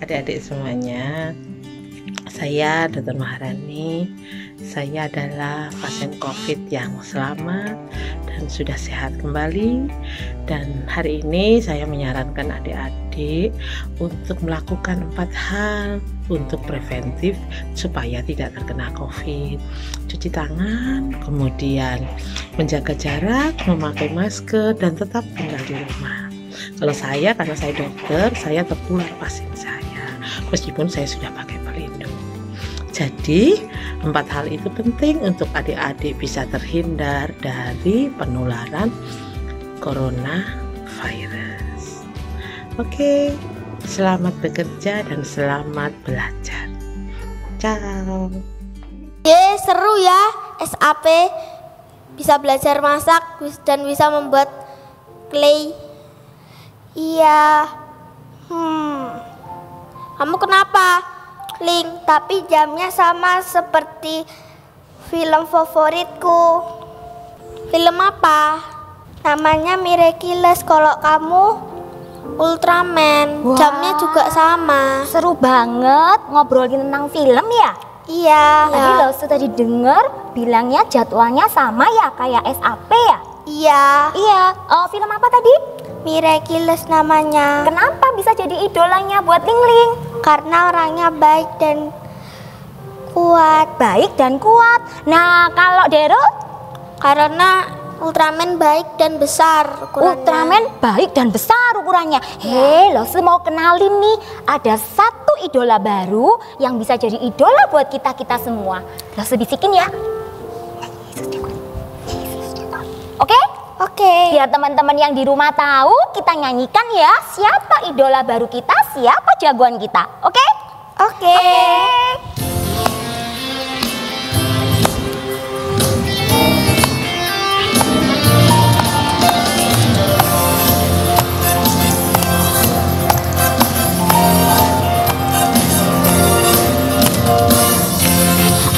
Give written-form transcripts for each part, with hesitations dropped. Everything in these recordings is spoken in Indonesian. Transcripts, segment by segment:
adik-adik semuanya. Saya Dr. Maharani. Saya adalah pasien COVID yang selamat dan sudah sehat kembali. Dan hari ini saya menyarankan adik-adik untuk melakukan 4 hal untuk preventif supaya tidak terkena COVID. Cuci tangan, kemudian menjaga jarak, memakai masker, dan tetap tinggal di rumah. Kalau saya, karena saya dokter, saya tertular pasien saya, meskipun saya sudah pakai pelindung. Jadi, 4 hal itu penting untuk adik-adik bisa terhindar dari penularan coronavirus. Oke, selamat bekerja dan selamat belajar. Ciao. Seru ya, SAP bisa belajar masak dan bisa membuat clay. Iya. Kamu kenapa, Link? Tapi jamnya sama seperti film favoritku. Film apa? Namanya Miraculous. Kalau kamu Ultraman. Wah, jamnya juga sama. Seru banget ngobrolin tentang film ya? Iya. Tadi lo sudah didengar bilangnya jadwalnya sama ya kayak SAP ya? Iya. Iya. Film apa tadi? Miraculous namanya. Kenapa bisa jadi idolanya buat Ling-Ling? Karena orangnya baik dan kuat. Baik dan kuat. Nah, kalau Dero? Karena Ultraman baik dan besar ukurannya. Ultraman baik dan besar ukurannya. Hei, lo mau kenalin nih, ada satu idola baru yang bisa jadi idola buat kita semua. Lo bisikin ya. Oke? Oke. Biar teman-teman yang di rumah tahu, kita nyanyikan ya siapa idola baru kita, siapa jagoan kita. Oke? Oke.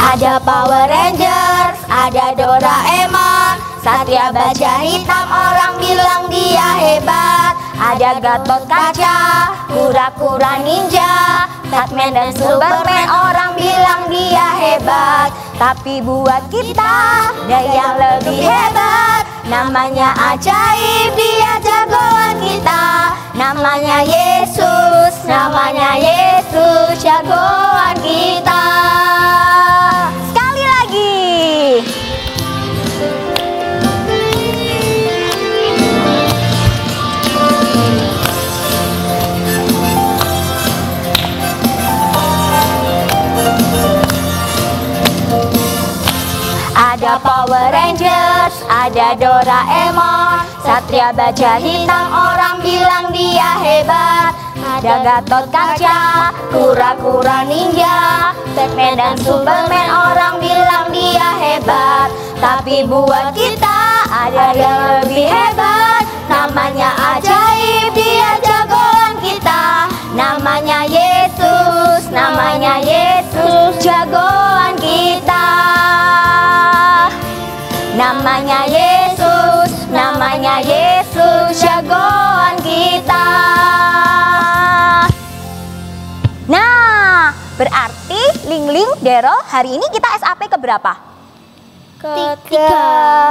Ada Power Rangers, ada Doraemon, Satria Baja Hitam, orang bilang dia hebat. Ada Gatot Kaca, Kura-Kura Ninja, Batman dan Superman, orang bilang dia hebat. Tapi buat kita ada yang lebih hebat, namanya ajaib, dia jagoan kita. Namanya Yesus, namanya Yesus, jagoan kita. Sekali lagi. Ada Power Rangers, ada Doraemon, Satria Baja Hitam, orang bilang dia hebat. Ada Gatot Kaca, Kura-Kura Ninja, Batman dan Superman, orang bilang dia hebat. Tapi buat kita ada yang lebih hebat, namanya ajaib, dia jagoan kita. Namanya Yesus, namanya Yesus, jagoan kita. Namanya Yesus, namanya Yesus, jagoan kita. Nah, berarti Ling-Ling, Dero, hari ini kita SAP keberapa?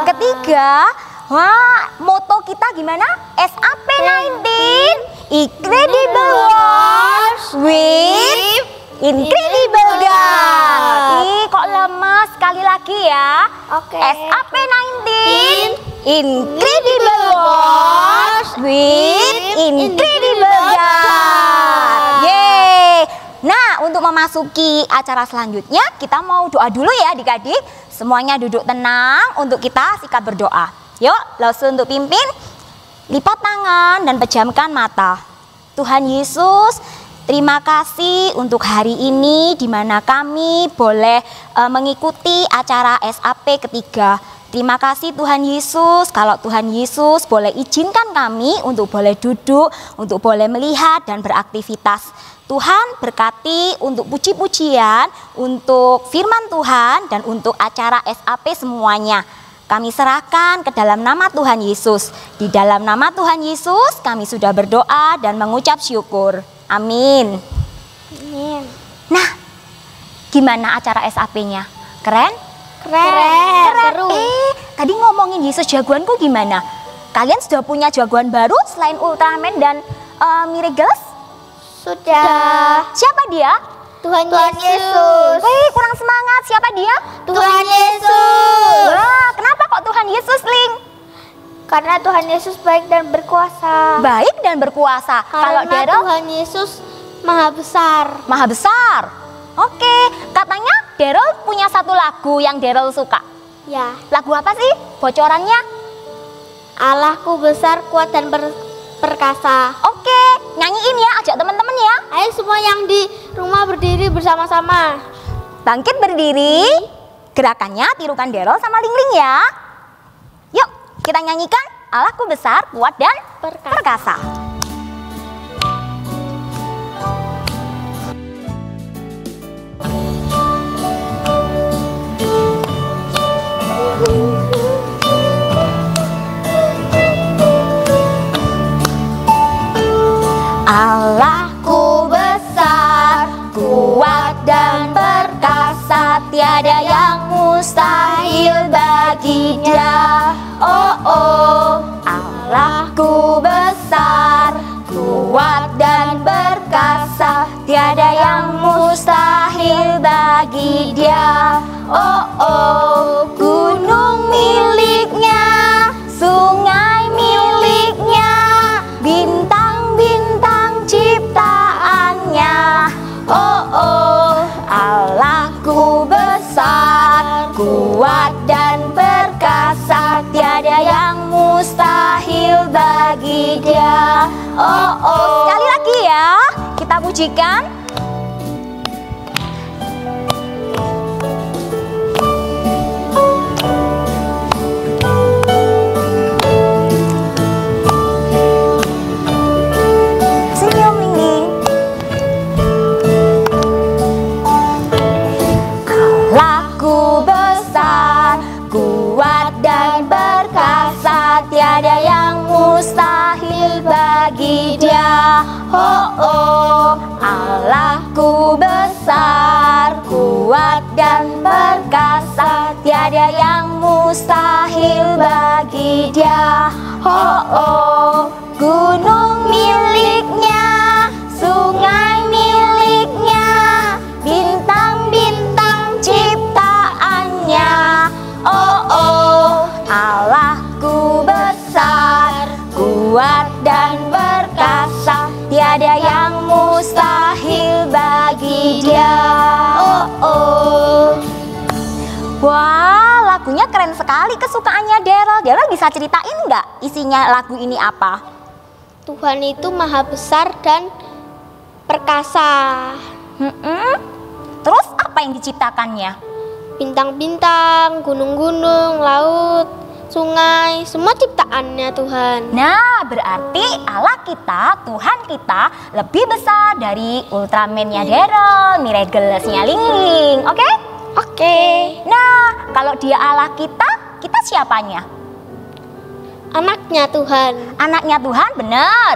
Ketiga. Wah, moto kita gimana? SAP 19, Incredible World with Incredible God. Kok lemas? Sekali lagi ya. Oke. SAP 19, Incredible World with Incredible God. Yeay. Nah, untuk memasuki acara selanjutnya, kita mau doa dulu ya adik-adik. Semuanya duduk tenang untuk kita sikap berdoa. Yuk, langsung untuk pimpin. Lipat tangan dan pejamkan mata. Tuhan Yesus, terima kasih untuk hari ini di mana kami boleh mengikuti acara SAP ketiga. Terima kasih Tuhan Yesus, kalau Tuhan Yesus boleh izinkan kami untuk boleh duduk, untuk boleh melihat dan beraktivitas. Tuhan berkati untuk puji-pujian, untuk firman Tuhan dan untuk acara SAP semuanya. Kami serahkan ke dalam nama Tuhan Yesus. Di dalam nama Tuhan Yesus kami sudah berdoa dan mengucap syukur. Amin. Amin. Nah, gimana acara SAP-nya? Keren? Keren. Seru. Tadi ngomongin Yesus jagoanku gimana? Kalian sudah punya jagoan baru selain Ultraman dan Miracles? Sudah. Siapa dia? Tuhan Yesus. Wih, kurang semangat. Siapa dia? Tuhan Yesus. Wah, kenapa kok Tuhan Yesus, Ling? Karena Tuhan Yesus baik dan berkuasa. Baik dan berkuasa. Kalau Karena Daryl Tuhan Yesus maha besar. maha besar. Oke, katanya Daryl punya satu lagu yang Daryl suka. Ya, Lagu apa sih? Bocorannya? Allahku besar, kuat dan perkasa. Oke, nyanyiin ya, ajak teman-teman ya. Ayo semua yang di rumah berdiri bersama-sama. Bangkit berdiri. Gerakannya tirukan Daryl sama Ling ya. Yuk, kita nyanyikan Allahku besar, kuat dan perkasa. Allahku besar, kuat dan perkasa, tiada yang mustahil bagi Dia. Oh oh, Allahku besar, kuat dan perkasa, tiada yang mustahil bagi Dia. Oh oh, gunung miliknya, sungai miliknya, bintang-bintang ciptaannya. Oh oh, Allahku besar, kuat dan perkasa, tiada yang mustahil bagi Dia. Oh oh, sekali lagi ya, kita pujikan. Senyum Ling. Allahku besar, kuat dan perkasa, tiada yang mustahil bagi Dia. Oh oh, Allahku besar, kuat dan perkasa, tiada yang mustahil bagi Dia. Oh oh, gunung miliknya, sungai miliknya, bintang-bintang ciptaannya. Oh oh, Allahku besar, kuat dan perkasa, tiada yang mustahil bagi Dia. Oh oh. Wah, lagunya keren sekali, kesukaannya Daryl. Daryl bisa ceritain nggak isinya lagu ini apa? Tuhan itu maha besar dan perkasa. Terus apa yang diciptakannya? Bintang-bintang, gunung-gunung, laut, sungai, semua ciptaannya Tuhan. Nah, berarti Allah kita, Tuhan kita lebih besar dari Ultraman-nya Daryl, Miraculous-nya Ling. Oke? Oke. Nah, kalau dia Allah kita siapanya? Anaknya Tuhan. Anaknya Tuhan, benar.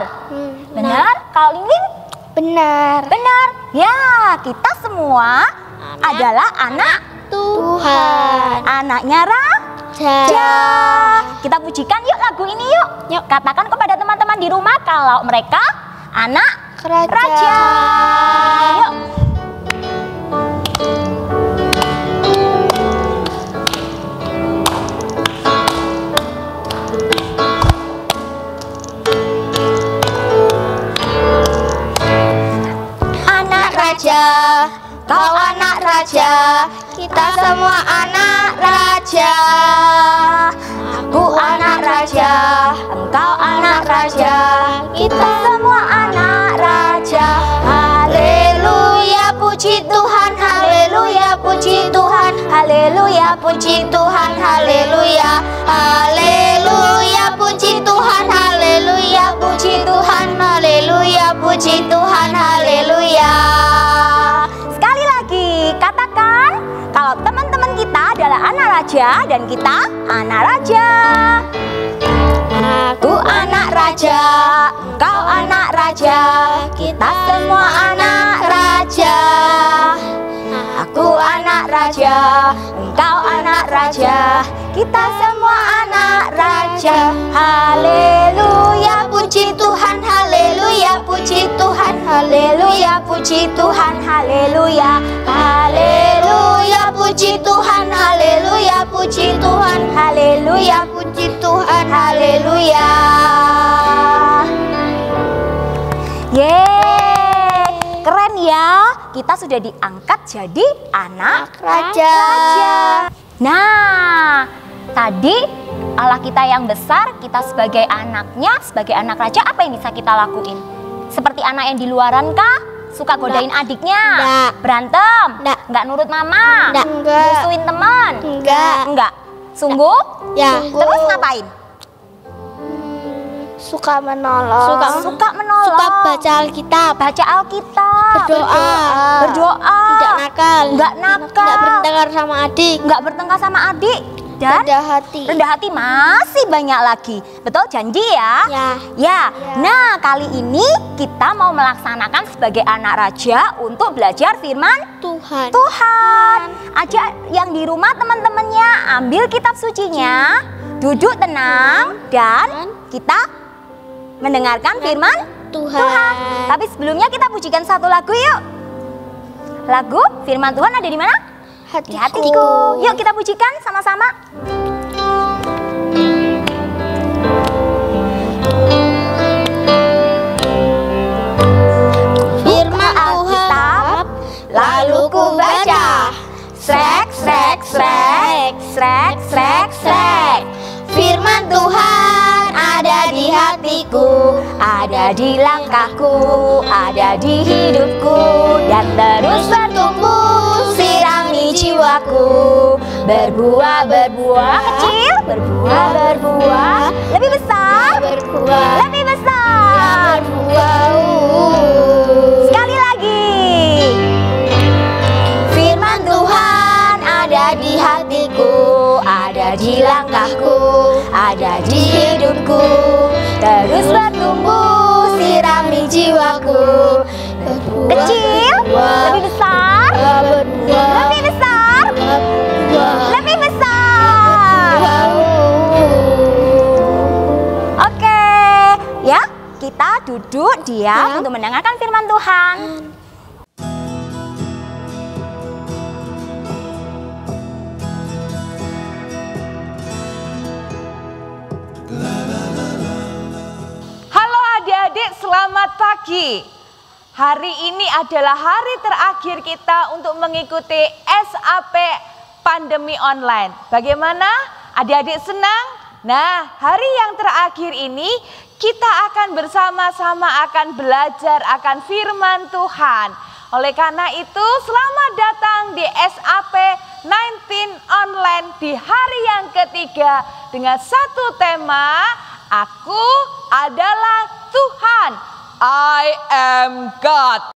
Benar? Kalau Ling? Benar. Benar. Ya, kita semua adalah anak Tuhan. Anaknya Raja. Kita pujikan yuk lagu ini yuk. Yuk. Katakan kepada teman-teman di rumah kalau mereka anak Raja. Yuk. Anak Raja, kau anak Raja, kita semua anak Raja. Aku anak Raja, engkau anak Raja, kita semua anak Raja. Haleluya, puji Tuhan, haleluya, puji Tuhan, haleluya, puji Tuhan, haleluya, haleluya, puji Tuhan, haleluya, puji Tuhan, haleluya, puji Tuhan, haleluya. Sekali lagi, katakan kalau teman-teman kita adalah anak Raja dan kita anak Raja. Aku anak Raja, engkau anak Raja, kita semua anak Raja. Engkau anak raja, kita semua anak raja. Haleluya, puji Tuhan, haleluya, puji Tuhan, haleluya, puji Tuhan, haleluya. Haleluya, puji Tuhan, haleluya, puji Tuhan, haleluya, puji Tuhan, haleluya. Yeay, keren ya. Kita sudah diangkat jadi anak Raja. Nah, tadi Allah kita yang besar, kita sebagai anaknya, sebagai anak raja, apa yang bisa kita lakuin? Seperti anak yang di luaran kah? Suka godain adiknya? Enggak. Berantem? Enggak. Enggak nurut mama? Enggak. Musuhin teman? Enggak. Enggak. Sungguh? Ya. Terus ngapain? Suka menolong. Suka menolong. Suka baca Alkitab. Baca Alkitab. Berdoa. Tidak nakal. Enggak nakal. Enggak bertengkar sama adik. Enggak bertengkar sama adik. Dan Rendah hati. rendah hati masih banyak lagi. Betul, janji ya? Ya. Nah, kali ini kita mau melaksanakan sebagai anak raja untuk belajar firman Tuhan. Aja yang di rumah teman-temannya ambil kitab sucinya, duduk tenang dan kita mendengarkan firman Tuhan. Tapi sebelumnya kita pujikan satu lagu yuk. Lagu firman Tuhan ada di mana? Di hatiku. Yuk kita pujikan sama-sama. Firman Tuhan. Lalu ku baca. Srek, srek, srek, srek, srek, srek. Firman Tuhan ada di hatiku, ada di langkahku, ada di hidupku, dan terus bertumbuh, sirami jiwaku. Berbuah, berbuah kecil, berbuah, berbuah lebih besar, Berbuah. lebih besar. Sekali lagi. Firman Tuhan ada di hatiku, ada di langkahku, ada di hidupku. Terus bertumbuh, sirami jiwaku. Kecil, lebih besar, lebih besar, lebih besar. Oke, ya kita duduk diam untuk mendengarkan firman Tuhan. Halo adik-adik, selamat pagi. Hari ini adalah hari terakhir kita untuk mengikuti SAP pandemi online. Bagaimana? Adik-adik senang? Nah, hari yang terakhir ini kita akan bersama-sama akan belajar akan firman Tuhan. Oleh karena itu, selamat datang di SAP 19 online di hari yang ketiga dengan satu tema, Aku adalah Tuhan. I am God.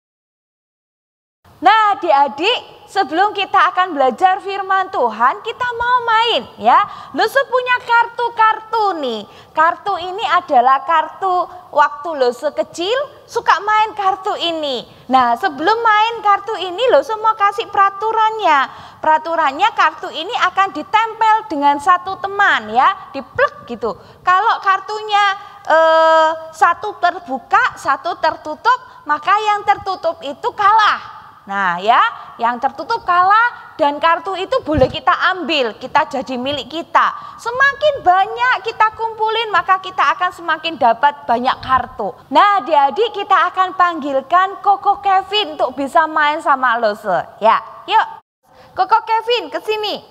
Nah, adik-adik, sebelum kita akan belajar firman Tuhan, kita mau main ya. Lusu punya kartu-kartu nih. Kartu ini adalah kartu waktu Lusu kecil suka main kartu ini. Nah, sebelum main kartu ini Lusu mau kasih peraturannya. Peraturannya kartu ini akan ditempel dengan satu teman ya, diplek gitu. Kalau kartunya satu terbuka, satu tertutup, maka yang tertutup itu kalah. Nah ya, yang tertutup kalah dan kartu itu boleh kita ambil, kita jadi milik kita. Semakin banyak kita kumpulin maka kita akan semakin dapat banyak kartu. Nah adik-adik, kita akan panggilkan Koko Kevin untuk bisa main sama Lose. Ya, yuk Koko Kevin ke sini.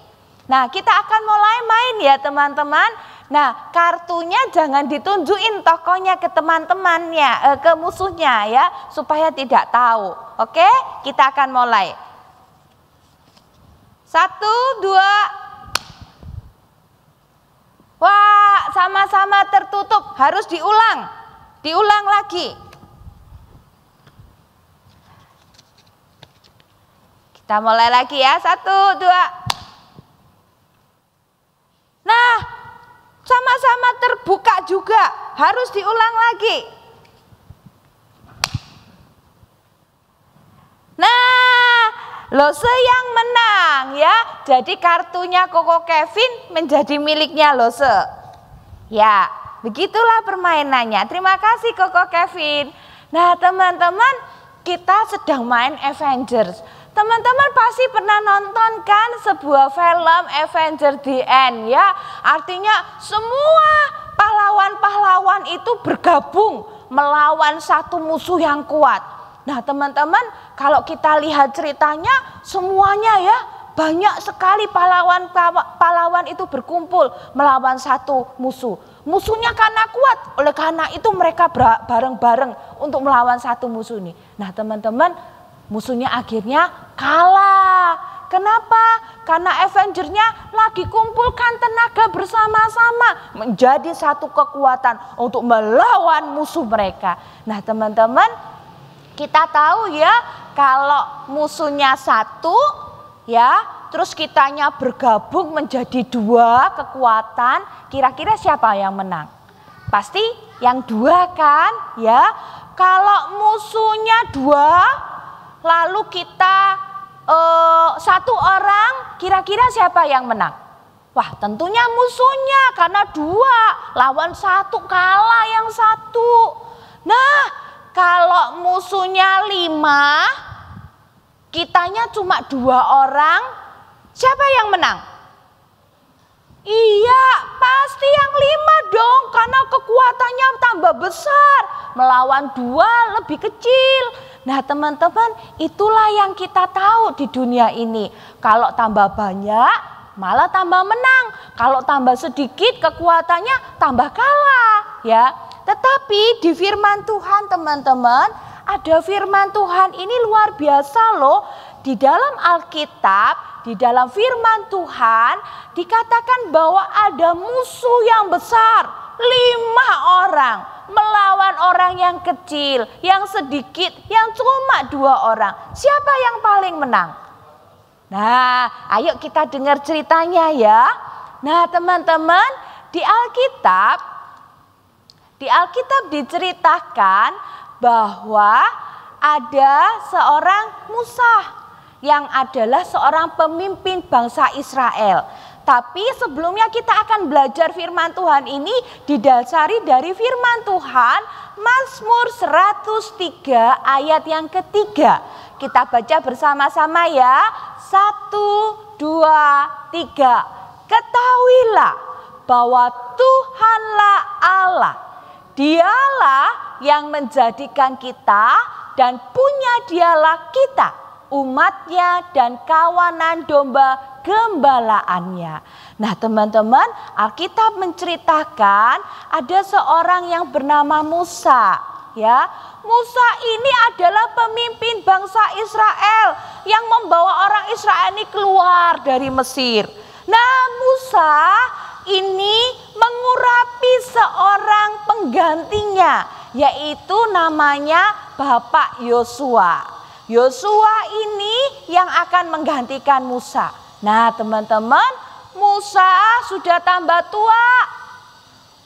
Nah kita akan mulai main ya teman-teman. Nah kartunya jangan ditunjukin tokonya ke teman-temannya, ke musuhnya ya, supaya tidak tahu. Oke, kita akan mulai. 1, 2. Wah, sama-sama tertutup, harus diulang. Diulang lagi. Kita mulai lagi ya, 1, 2. Nah, sama-sama terbuka juga, harus diulang lagi. Nah, Lose yang menang ya. Jadi kartunya Koko Kevin menjadi miliknya Lose. Ya, begitulah permainannya. Terima kasih Koko Kevin. Nah teman-teman, kita sedang main Avengers. Teman-teman pasti pernah nonton kan sebuah film Avengers The End ya. Artinya semua pahlawan-pahlawan itu bergabung melawan satu musuh yang kuat. Nah teman-teman, kalau kita lihat ceritanya semuanya ya, banyak sekali pahlawan itu berkumpul melawan satu musuh. Musuhnya karena kuat, oleh karena itu mereka bareng-bareng untuk melawan satu musuh ini. Nah teman-teman, musuhnya akhirnya kalah. Kenapa? Karena Avengers-nya lagi kumpulkan tenaga bersama-sama menjadi satu kekuatan untuk melawan musuh mereka. Nah teman-teman, kita tahu ya kalau musuhnya satu ya, terus kitanya bergabung menjadi dua kekuatan, kira-kira siapa yang menang? Pasti yang dua kan ya. Kalau musuhnya dua, lalu kita satu orang, kira-kira siapa yang menang? Wah tentunya musuhnya, karena dua lawan satu kalah yang satu. Nah kalau musuhnya 5, kitanya cuma 2 orang, siapa yang menang? Iya pasti yang 5 dong, karena kekuatannya tambah besar. Melawan 2 lebih kecil. Nah teman-teman, itulah yang kita tahu di dunia ini. Kalau tambah banyak malah tambah menang. Kalau tambah sedikit kekuatannya tambah kalah ya. Tetapi di firman Tuhan teman-teman, ada firman Tuhan ini luar biasa loh. Di dalam Alkitab, di dalam firman Tuhan dikatakan bahwa ada musuh yang besar, 5 orang melawan orang yang kecil, yang sedikit, yang cuma 2 orang. Siapa yang paling menang? Nah, ayo kita dengar ceritanya ya. Nah, teman-teman, di Alkitab diceritakan bahwa ada seorang Musa yang adalah seorang pemimpin bangsa Israel. Tapi sebelumnya kita akan belajar firman Tuhan ini didasari dari firman Tuhan Mazmur 103 ayat yang ketiga. Kita baca bersama-sama ya. 1, 2, 3. Ketahuilah bahwa Tuhanlah Allah. Dialah yang menjadikan kita dan punya dialah kita, umatnya dan kawanan domba gembalaannya. Nah teman-teman, Alkitab menceritakan ada seorang yang bernama Musa ya. Musa ini adalah pemimpin bangsa Israel yang membawa orang Israel ini keluar dari Mesir. Nah Musa ini mengurapi seorang penggantinya, yaitu namanya Bapak Yosua. Yosua ini yang akan menggantikan Musa. Nah teman-teman, Musa sudah tambah tua,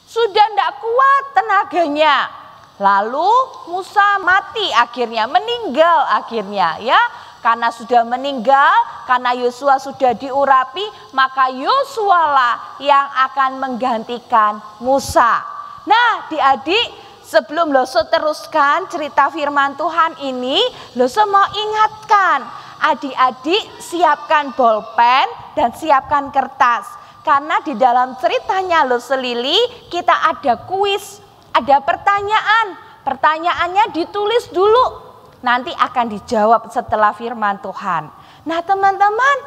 sudah tidak kuat tenaganya. Lalu Musa mati akhirnya, meninggal akhirnya ya. Karena sudah meninggal, karena Yosua sudah diurapi, maka Yosua lah yang akan menggantikan Musa. Nah adik-adik, sebelum Loso teruskan cerita firman Tuhan ini, Loso mau ingatkan, adik-adik siapkan bolpen dan siapkan kertas. Karena di dalam ceritanya Loso Lili, kita ada kuis, ada pertanyaan. Pertanyaannya ditulis dulu. Nanti akan dijawab setelah firman Tuhan. Nah teman-teman,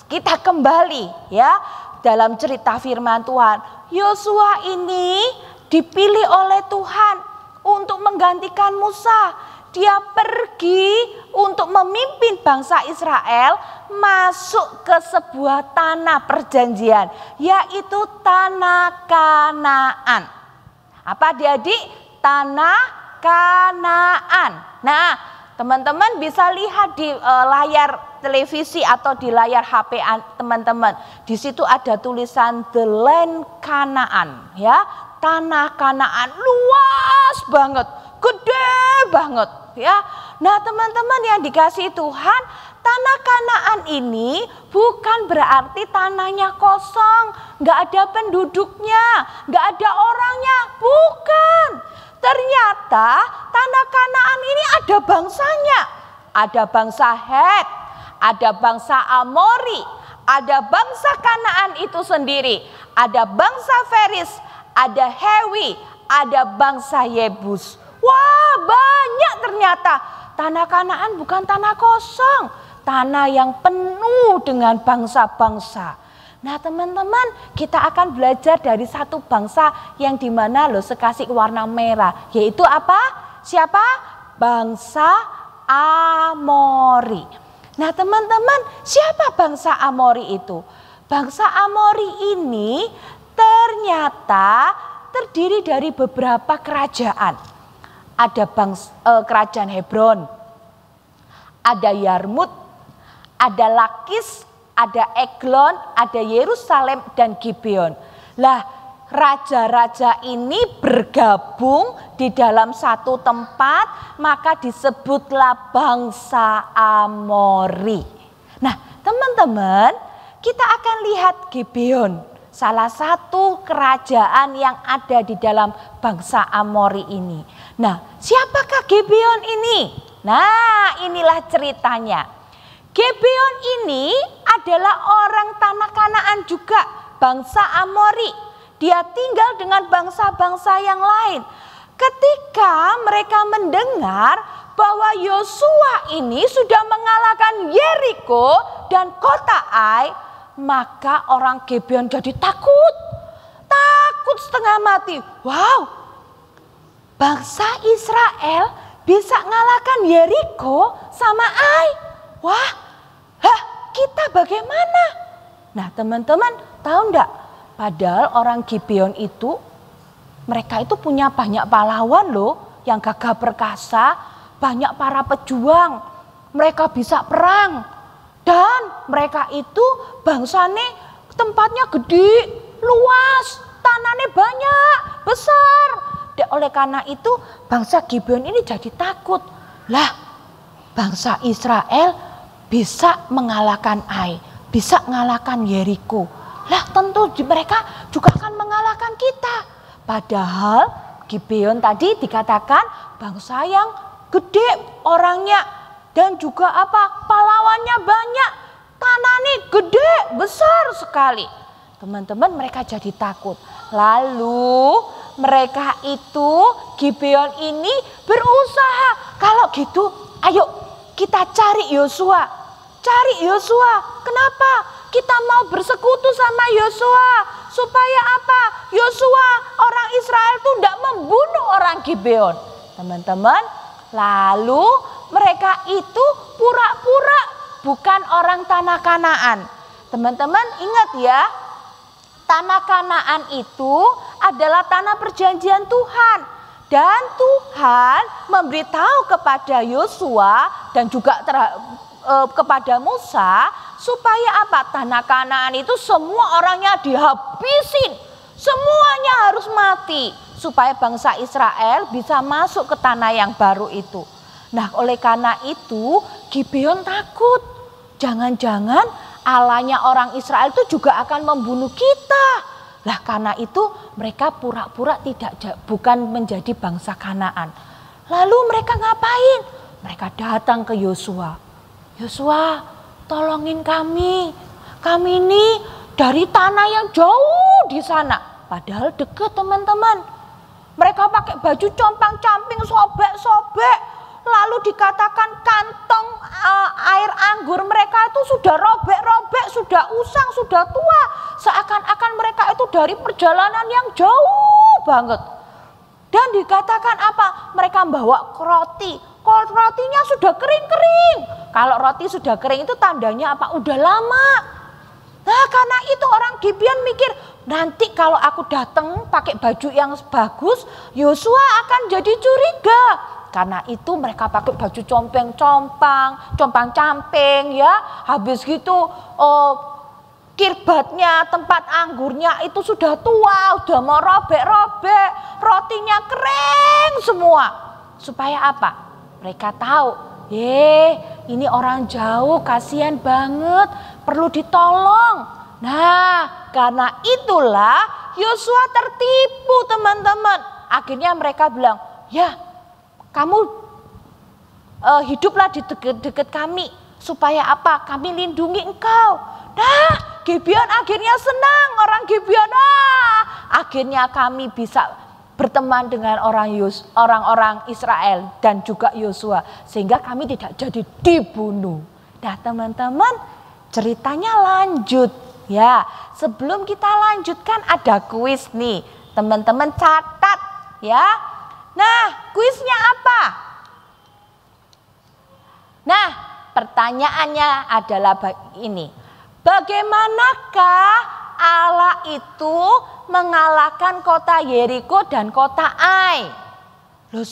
kita kembali ya dalam cerita firman Tuhan. Yosua ini dipilih oleh Tuhan untuk menggantikan Musa. Dia pergi untuk memimpin bangsa Israel masuk ke sebuah tanah perjanjian, yaitu tanah Kanaan. Apa adik-adik? Tanah Kanaan. Nah teman-teman bisa lihat di layar televisi atau di layar HP teman-teman. Di situ ada tulisan The Land Kanaan ya. Tanah Kanaan luas banget, gede banget ya. Nah teman-teman yang dikasihi Tuhan, tanah Kanaan ini bukan berarti tanahnya kosong, nggak ada penduduknya, nggak ada orangnya, bukan. Ternyata tanah Kanaan ini ada bangsanya, ada bangsa Het, ada bangsa Amori, ada bangsa Kanaan itu sendiri, ada bangsa Feris, ada Hewi, ada bangsa Yebus. Wah, banyak ternyata. Tanah Kanaan bukan tanah kosong, tanah yang penuh dengan bangsa-bangsa. Nah teman-teman, kita akan belajar dari satu bangsa yang dimana loh sekasih warna merah. Yaitu apa? Siapa? Bangsa Amori. Nah teman-teman, siapa bangsa Amori itu? Bangsa Amori ini ternyata terdiri dari beberapa kerajaan. Ada kerajaan Hebron, ada Yarmut, ada Lakis, ada Eglon, ada Yerusalem dan Gibeon. Lah, raja-raja ini bergabung di dalam satu tempat, maka disebutlah bangsa Amori. Nah, teman-teman, kita akan lihat Gibeon, salah satu kerajaan yang ada di dalam bangsa Amori ini. Nah, siapakah Gibeon ini? Nah, inilah ceritanya. Gibeon ini adalah orang tanah Kanaan juga, bangsa Amori. Dia tinggal dengan bangsa-bangsa yang lain. Ketika mereka mendengar bahwa Yosua ini sudah mengalahkan Yeriko dan kota Ai, maka orang Gibeon jadi takut. Takut setengah mati. Wow, bangsa Israel bisa ngalahkan Yeriko sama Ai. Wah, kita bagaimana? Nah teman-teman tahu enggak? Padahal orang Gibeon itu, mereka itu punya banyak pahlawan loh, yang gagah perkasa, banyak para pejuang. Mereka bisa perang. Dan mereka itu bangsane tempatnya gede, luas, tanahnya banyak, besar. Oleh karena itu bangsa Gibeon ini jadi takut. Lah, bangsa Israel bisa mengalahkan Ai, bisa mengalahkan Yeriko. Lah tentu mereka juga akan mengalahkan kita. Padahal Gibeon tadi dikatakan bangsa yang gede orangnya dan juga apa? Pahlawannya banyak, tanahnya gede, besar sekali. Teman-teman, mereka jadi takut. Lalu mereka itu, Gibeon ini berusaha. Kalau gitu, ayo kita cari Yosua. Cari Yosua. Kenapa? Kita mau bersekutu sama Yosua. Supaya apa? Yosua, orang Israel itu tidak membunuh orang Gibeon. Teman-teman, lalu mereka itu pura-pura bukan orang tanah Kanaan. Teman-teman ingat ya, tanah Kanaan itu adalah tanah perjanjian Tuhan. Dan Tuhan memberitahu kepada Yosua dan juga kepada Musa supaya apa? Tanah Kanaan itu semua orangnya dihabisin. Semuanya harus mati supaya bangsa Israel bisa masuk ke tanah yang baru itu. Nah, oleh karena itu Gibeon takut. Jangan-jangan Allahnya orang Israel itu juga akan membunuh kita. Lah karena itu mereka pura-pura bukan menjadi bangsa Kanaan. Lalu mereka ngapain? Mereka datang ke Yosua. Yosua, tolongin kami. Kami ini dari tanah yang jauh di sana. Padahal dekat teman-teman. Mereka pakai baju compang-camping, sobek-sobek. Lalu dikatakan kantong air anggur mereka itu sudah robek-robek, sudah usang, sudah tua. Seakan-akan mereka itu dari perjalanan yang jauh banget. Dan dikatakan apa? Mereka membawa roti. Kalau rotinya sudah kering-kering. Kalau roti sudah kering itu tandanya apa? Udah lama. Nah karena itu orang Gibeon mikir, nanti kalau aku datang pakai baju yang bagus, Yosua akan jadi curiga. Karena itu mereka pakai baju compang-camping ya. Habis gitu kirbatnya, tempat anggurnya itu sudah tua, udah mau robek-robek. Rotinya kering semua. Supaya apa? Mereka tahu, ini orang jauh, kasihan banget, perlu ditolong. Nah, karena itulah Yosua tertipu teman-teman. Akhirnya mereka bilang, ya kamu hiduplah di dekat kami. Supaya apa? Kami lindungi engkau. Nah, Gibeon akhirnya senang, orang Gibeon. Akhirnya kami bisa berteman dengan orang-orang Israel dan juga Yosua. Sehingga kami tidak jadi dibunuh. Nah teman-teman, ceritanya lanjut. Ya, sebelum kita lanjutkan ada kuis nih. Teman-teman catat ya. Nah, kuisnya apa? Nah, pertanyaannya adalah ini. Bagaimanakah Allah itu mengalahkan kota Yeriko dan kota Ai? Loh,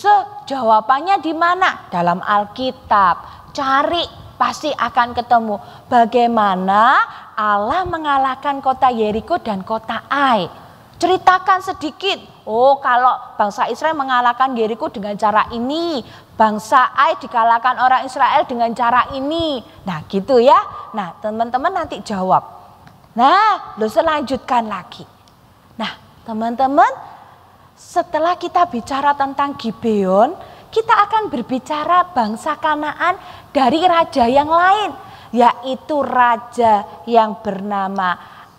jawabannya di mana? Dalam Alkitab. Cari, pasti akan ketemu. Bagaimana Allah mengalahkan kota Yeriko dan kota Ai? Ceritakan sedikit. Oh, kalau bangsa Israel mengalahkan Yeriko dengan cara ini, bangsa Ai dikalahkan orang Israel dengan cara ini. Nah, gitu ya. Nah, teman-teman nanti jawab. Nah, selanjutkan lagi. Nah, teman-teman, setelah kita bicara tentang Gibeon, kita akan berbicara bangsa Kanaan dari raja yang lain, yaitu raja yang bernama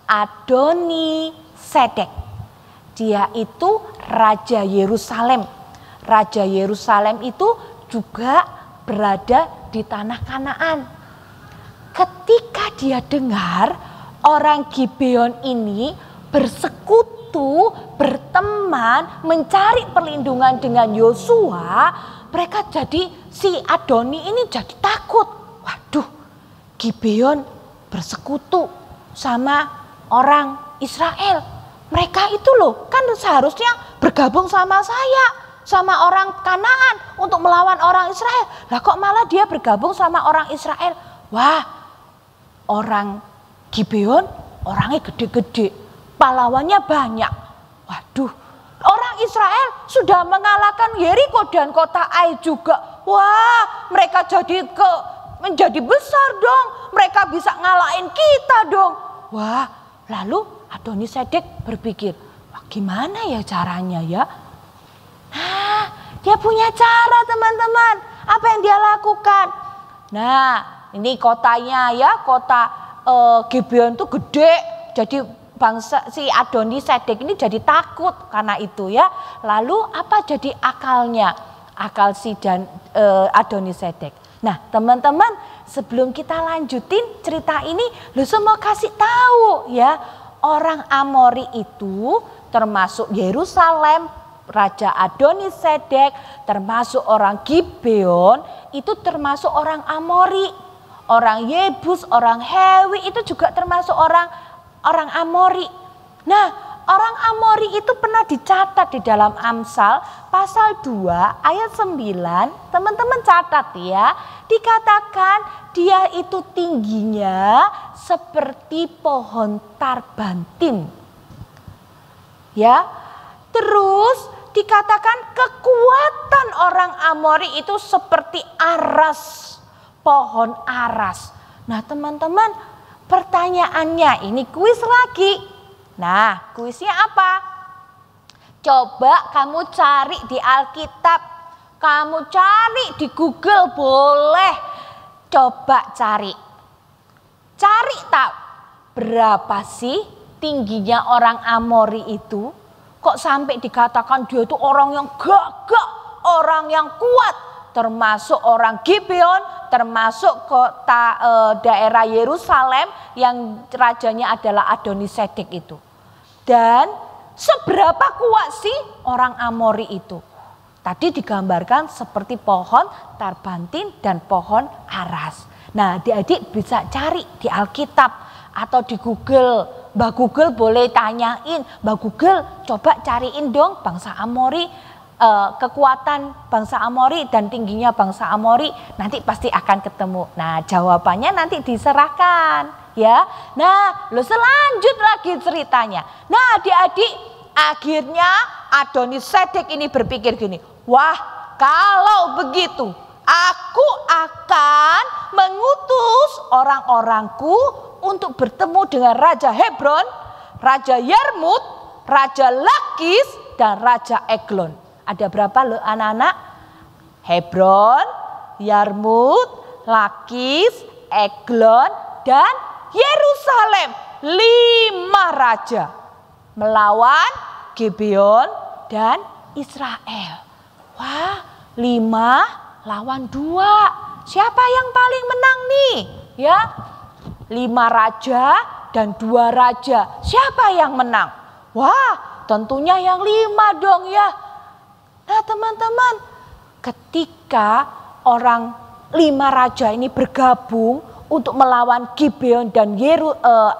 Adoni-Sedek. Dia itu raja Yerusalem. Raja Yerusalem itu juga berada di tanah Kanaan. Ketika dia dengar orang Gibeon ini bersekutu, berteman, mencari perlindungan dengan Yosua, mereka jadi si Adoni ini jadi takut. Waduh, Gibeon bersekutu sama orang Israel. Mereka itu loh kan seharusnya bergabung sama saya, sama orang Kanaan untuk melawan orang Israel. Lah kok malah dia bergabung sama orang Israel? Wah, orang Gibeon orangnya gede-gede, pahlawannya banyak. Waduh, orang Israel sudah mengalahkan Yeriko dan kota Ai juga. Wah, mereka menjadi besar dong. Mereka bisa ngalahin kita dong. Wah, lalu Adoni-Sedek berpikir, wah gimana ya caranya ya? Nah, dia punya cara teman-teman. Apa yang dia lakukan? Nah, ini kotanya ya, kota Gibeon itu gede. Jadi bangsa si Adoni-Sedek ini jadi takut karena itu ya. Lalu apa jadi akalnya? Akal si Adoni-Sedek. Nah, teman-teman, sebelum kita lanjutin cerita ini, mau kasih tahu ya. Orang Amori itu termasuk Yerusalem, Raja Adoni-Sedek, termasuk orang Gibeon, itu termasuk orang Amori. Orang Yebus, orang Hewi itu juga termasuk orang Amori. Nah, orang Amori itu pernah dicatat di dalam Amsal pasal 2 ayat 9. Teman-teman catat ya. Dikatakan dia itu tingginya seperti pohon tarbantin. Ya. Terus dikatakan kekuatan orang Amori itu seperti aras, pohon aras. Nah, teman-teman, pertanyaannya ini kuis lagi. Nah, kuisnya apa? Coba kamu cari di Alkitab, kamu cari di Google boleh. Coba cari. Cari tahu berapa sih tingginya orang Amori itu? Kok sampai dikatakan dia itu orang yang gagah, orang yang kuat. Termasuk orang Gibeon, termasuk kota daerah Yerusalem yang rajanya adalah Adoni-Sedek itu. Dan seberapa kuat sih orang Amori itu? Tadi digambarkan seperti pohon tarbantin dan pohon aras. Nah, adik-adik bisa cari di Alkitab atau di Google. Mbak Google boleh tanyain, Mbak Google coba cariin dong bangsa Amori, kekuatan bangsa Amori dan tingginya bangsa Amori, nanti pasti akan ketemu. Nah, jawabannya nanti diserahkan ya. Nah, selanjut lagi ceritanya. Nah, adik-adik, akhirnya Adoni-Sedek ini berpikir gini, wah kalau begitu aku akan mengutus orang-orangku untuk bertemu dengan Raja Hebron, Raja Yarmut, Raja Lakis, dan Raja Eglon. Ada berapa loh anak-anak? Hebron, Yarmut, Lakis, Eglon, dan Yerusalem. 5 raja melawan Gibeon dan Israel. Wah, 5 lawan 2. Siapa yang paling menang nih? Ya, 5 raja dan 2 raja. Siapa yang menang? Wah, tentunya yang 5 dong ya. Nah teman-teman, ketika orang 5 raja ini bergabung untuk melawan Gibeon dan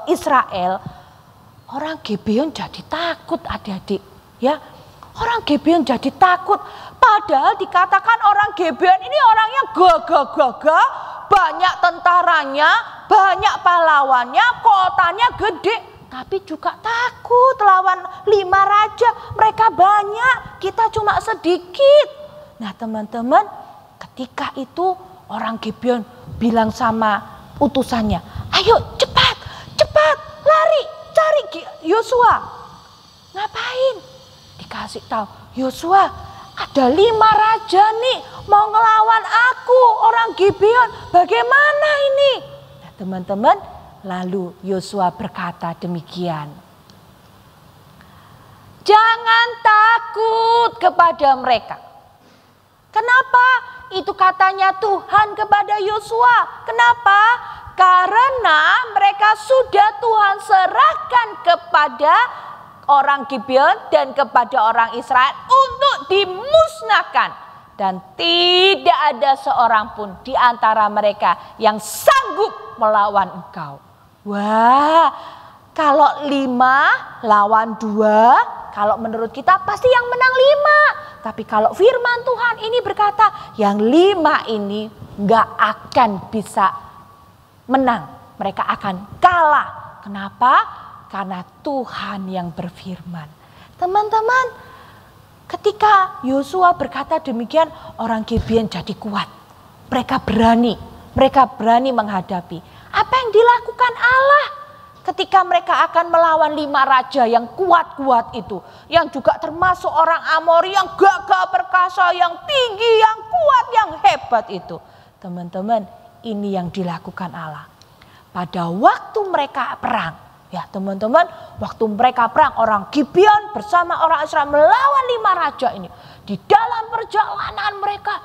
Israel, orang Gibeon jadi takut adik-adik. Ya, orang Gibeon jadi takut. Padahal dikatakan orang Gibeon ini orangnya gagah-gagah, banyak tentaranya, banyak pahlawannya, kotanya gede. Tapi juga takut lawan 5 raja. Mereka banyak, kita cuma sedikit. Nah teman-teman, ketika itu orang Gibeon bilang sama utusannya, ayo cepat, cepat, lari, cari Yosua. Ngapain? Dikasih tahu, Yosua, ada 5 raja nih mau ngelawan aku, orang Gibeon. Bagaimana ini? Nah, teman-teman, lalu Yosua berkata demikian. Jangan takut kepada mereka. Kenapa? Itu katanya Tuhan kepada Yosua. Kenapa? Karena mereka sudah Tuhan serahkan kepada orang Gibeon dan kepada orang Israel untuk dimusnahkan. Dan tidak ada seorang pun di antara mereka yang sanggup melawan engkau. Wah, kalau 5 lawan 2, kalau menurut kita pasti yang menang 5. Tapi kalau firman Tuhan ini berkata, yang 5 ini gak akan bisa menang. Mereka akan kalah. Kenapa? Karena Tuhan yang berfirman. Teman-teman, ketika Yosua berkata demikian, orang Gibeon jadi kuat. Mereka berani menghadapi. Apa yang dilakukan Allah ketika mereka akan melawan 5 raja yang kuat-kuat itu. Yang juga termasuk orang Amori yang gagah perkasa, yang tinggi, yang kuat, yang hebat itu. Teman-teman, ini yang dilakukan Allah. Pada waktu mereka perang, ya teman-teman, waktu mereka perang, orang Gibeon bersama orang Israel melawan 5 raja ini. Di dalam perjalanan mereka,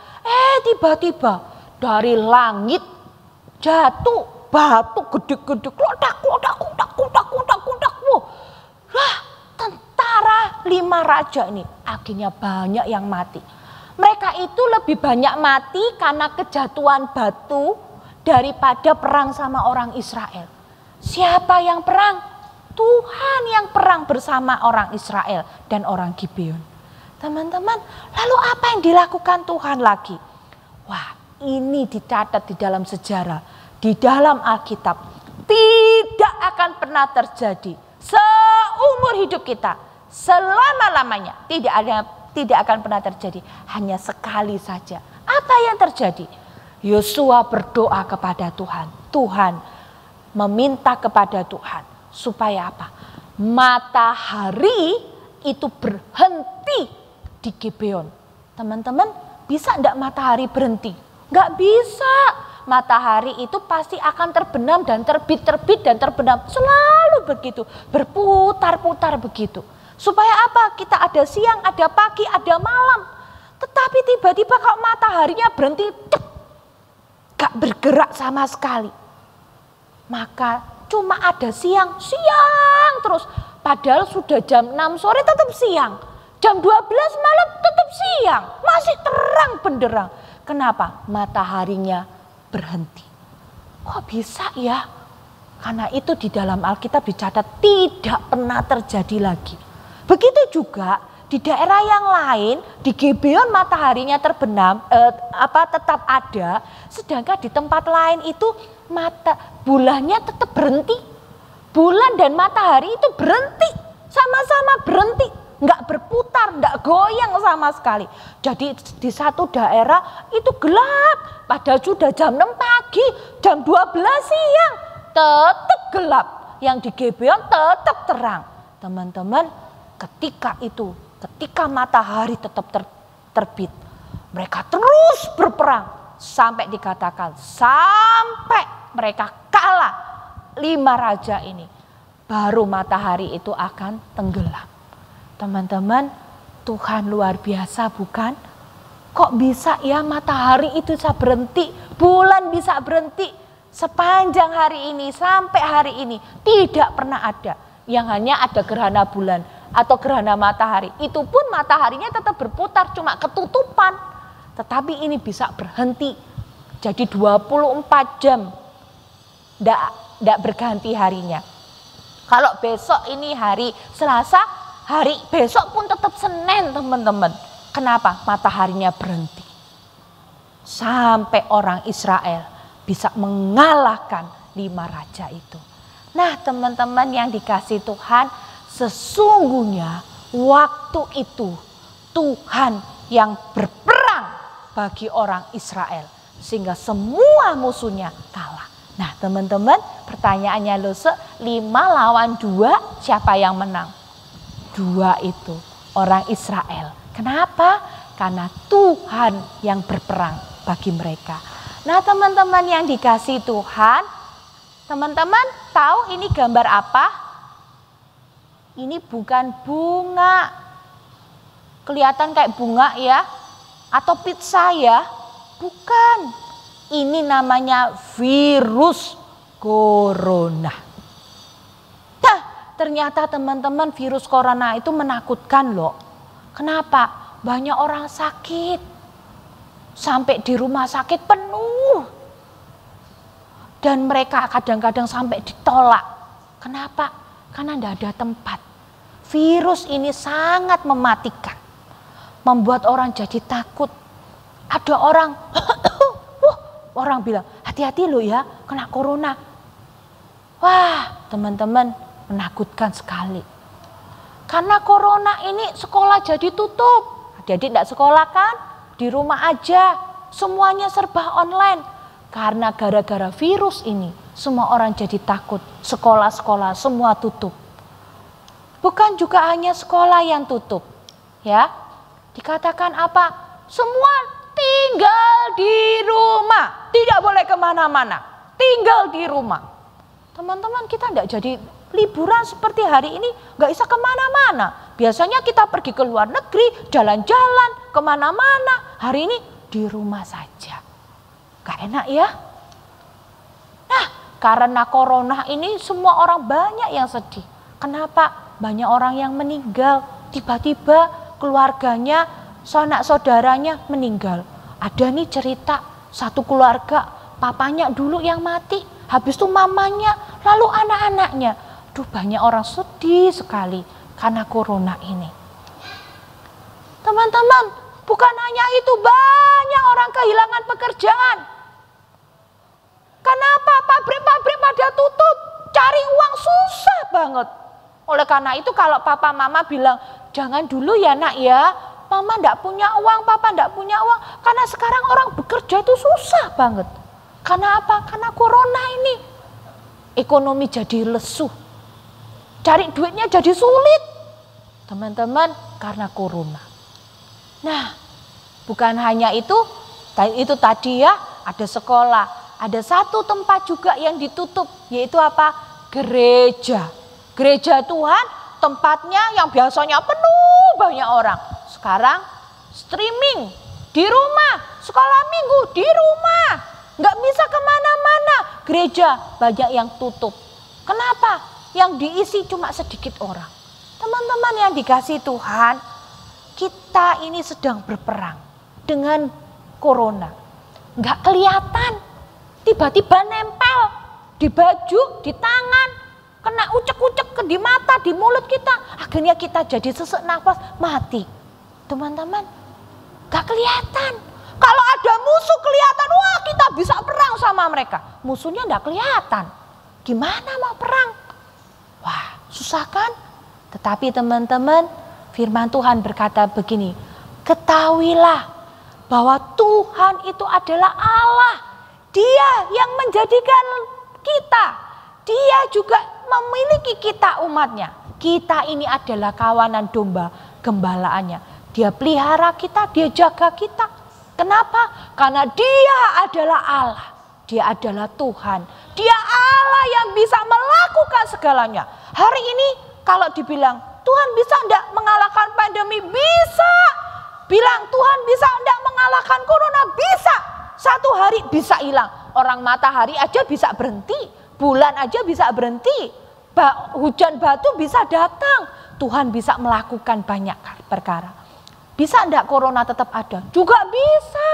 tiba-tiba dari langit jatuh batu gede-gede, klodak. Wah, tentara 5 raja ini akhirnya banyak yang mati. Mereka itu lebih banyak mati karena kejatuhan batu daripada perang sama orang Israel. Siapa yang perang? Tuhan yang perang bersama orang Israel dan orang Gibeon. Teman-teman, lalu apa yang dilakukan Tuhan lagi? Wah, ini dicatat di dalam sejarah, di dalam Alkitab. Tidak akan pernah terjadi seumur hidup kita, selama-lamanya tidak akan pernah terjadi. Hanya sekali saja. Apa yang terjadi? Yosua berdoa kepada Tuhan. Tuhan meminta kepada Tuhan supaya apa? Matahari itu berhenti di Gibeon. Teman-teman, bisa enggak matahari berhenti? Enggak bisa. Matahari itu pasti akan terbenam dan terbit dan terbenam. Selalu begitu, berputar-putar begitu. Supaya apa? Kita ada siang, ada pagi, ada malam. Tetapi tiba-tiba kalau mataharinya berhenti, gak bergerak sama sekali. Maka cuma ada siang terus. Padahal sudah jam 6 sore tetap siang. Jam 12 malam tetap siang. Masih terang benderang. Kenapa? Mataharinya berhenti. Kok bisa ya? Karena itu di dalam Alkitab dicatat tidak pernah terjadi lagi. Begitu juga di daerah yang lain, di Gibeon mataharinya terbenam, tetap ada. Sedangkan di tempat lain itu bulannya tetap berhenti. Bulan dan matahari itu berhenti, sama-sama berhenti. Nggak berputar, nggak goyang sama sekali. Jadi di satu daerah itu gelap, padahal sudah jam 6 pagi. pagi, jam 12 siang, tetap gelap. Yang di Gibeon tetap terang. Teman-teman, ketika matahari tetap terbit, mereka terus berperang sampai dikatakan sampai mereka kalah 5 raja ini. Baru matahari itu akan tenggelam. Teman-teman, Tuhan luar biasa bukan? Kok bisa ya matahari itu bisa berhenti, bulan bisa berhenti? Sepanjang hari ini sampai hari ini tidak pernah ada yang hanya ada gerhana bulan atau gerhana matahari. Itu pun mataharinya tetap berputar, cuma ketutupan. Tetapi ini bisa berhenti. Jadi 24 jam tidak berganti harinya. Kalau besok ini hari Selasa, hari besok pun tetap Senin, teman-teman. Kenapa? Mataharinya berhenti. Sampai orang Israel bisa mengalahkan 5 raja itu. Nah, teman-teman yang dikasihi Tuhan, sesungguhnya waktu itu Tuhan yang berperang bagi orang Israel sehingga semua musuhnya kalah. Nah, teman-teman, pertanyaannya Lose, 5 lawan 2, siapa yang menang? 2 itu orang Israel. Kenapa? Karena Tuhan yang berperang bagi mereka. Nah, teman-teman yang dikasihi Tuhan, teman-teman tahu ini gambar apa? Ini bukan bunga. Kelihatan kayak bunga ya? Atau pizza ya? Bukan. Ini namanya virus corona. Nah, ternyata teman-teman virus corona itu menakutkan loh. Kenapa? Banyak orang sakit. Sampai di rumah sakit penuh. Dan mereka kadang-kadang sampai ditolak. Kenapa? Karena tidak ada tempat. Virus ini sangat mematikan. Membuat orang jadi takut. Ada orang, orang bilang, hati-hati lo ya kena corona. Wah, teman-teman, menakutkan sekali. Karena corona ini sekolah jadi tutup. Jadi tidak sekolah kan? Di rumah aja, semuanya serba online. Karena gara-gara virus ini, semua orang jadi takut. Sekolah-sekolah semua tutup. Bukan juga hanya sekolah yang tutup. Ya, dikatakan apa? Semua tinggal di rumah. Tidak boleh kemana-mana. Tinggal di rumah. Teman-teman, kita tidak jadi liburan seperti hari ini. Nggak bisa kemana-mana. Biasanya kita pergi ke luar negeri, jalan-jalan, kemana-mana. Hari ini di rumah saja. Gak enak ya? Nah, karena corona ini semua orang banyak yang sedih. Kenapa? Banyak orang yang meninggal. Tiba-tiba keluarganya, sanak saudaranya meninggal. Ada nih cerita satu keluarga, papanya dulu yang mati. Habis itu mamanya, lalu anak-anaknya. Duh, banyak orang sedih sekali karena corona ini. Teman-teman, bukan hanya itu, banyak orang kehilangan pekerjaan. Kenapa? Pabrik-pabrik pada tutup, cari uang susah banget. Oleh karena itu kalau papa mama bilang, jangan dulu ya nak ya, mama enggak punya uang, papa enggak punya uang. Karena sekarang orang bekerja itu susah banget. Karena apa? Karena corona ini. Ekonomi jadi lesu. Cari duitnya jadi sulit. Teman-teman, karena corona. Nah, bukan hanya itu tadi ya, ada sekolah. Ada satu tempat juga yang ditutup, yaitu apa? Gereja. Gereja Tuhan, tempatnya yang biasanya penuh banyak orang. Sekarang streaming di rumah, sekolah minggu di rumah. Nggak bisa kemana-mana. Gereja banyak yang tutup. Kenapa? Yang diisi cuma sedikit orang. Teman-teman yang dikasihi Tuhan, kita ini sedang berperang dengan corona. Nggak kelihatan. Tiba-tiba nempel di baju, di tangan, kena ucek-ucek di mata, di mulut kita. Akhirnya kita jadi sesak nafas, mati. Teman-teman, gak kelihatan. Kalau ada musuh kelihatan, wah kita bisa perang sama mereka. Musuhnya gak kelihatan. Gimana mau perang? Wah, susah kan? Tetapi teman-teman, firman Tuhan berkata begini, ketahuilah bahwa Tuhan itu adalah Allah Dia yang menjadikan kita. Dia juga memiliki kita umatnya. Kita ini adalah kawanan domba gembalaannya. Dia pelihara kita, dia jaga kita. Kenapa? Karena dia adalah Allah. Dia adalah Tuhan. Dia Allah yang bisa melakukan segalanya. Hari ini kalau dibilang Tuhan bisa enggak mengalahkan pandemi? Bisa. Bilang Tuhan bisa enggak mengalahkan corona? Bisa. Satu hari bisa hilang. Orang matahari aja bisa berhenti. Bulan aja bisa berhenti. Hujan batu bisa datang. Tuhan bisa melakukan banyak perkara. Bisa enggak corona tetap ada? Juga bisa.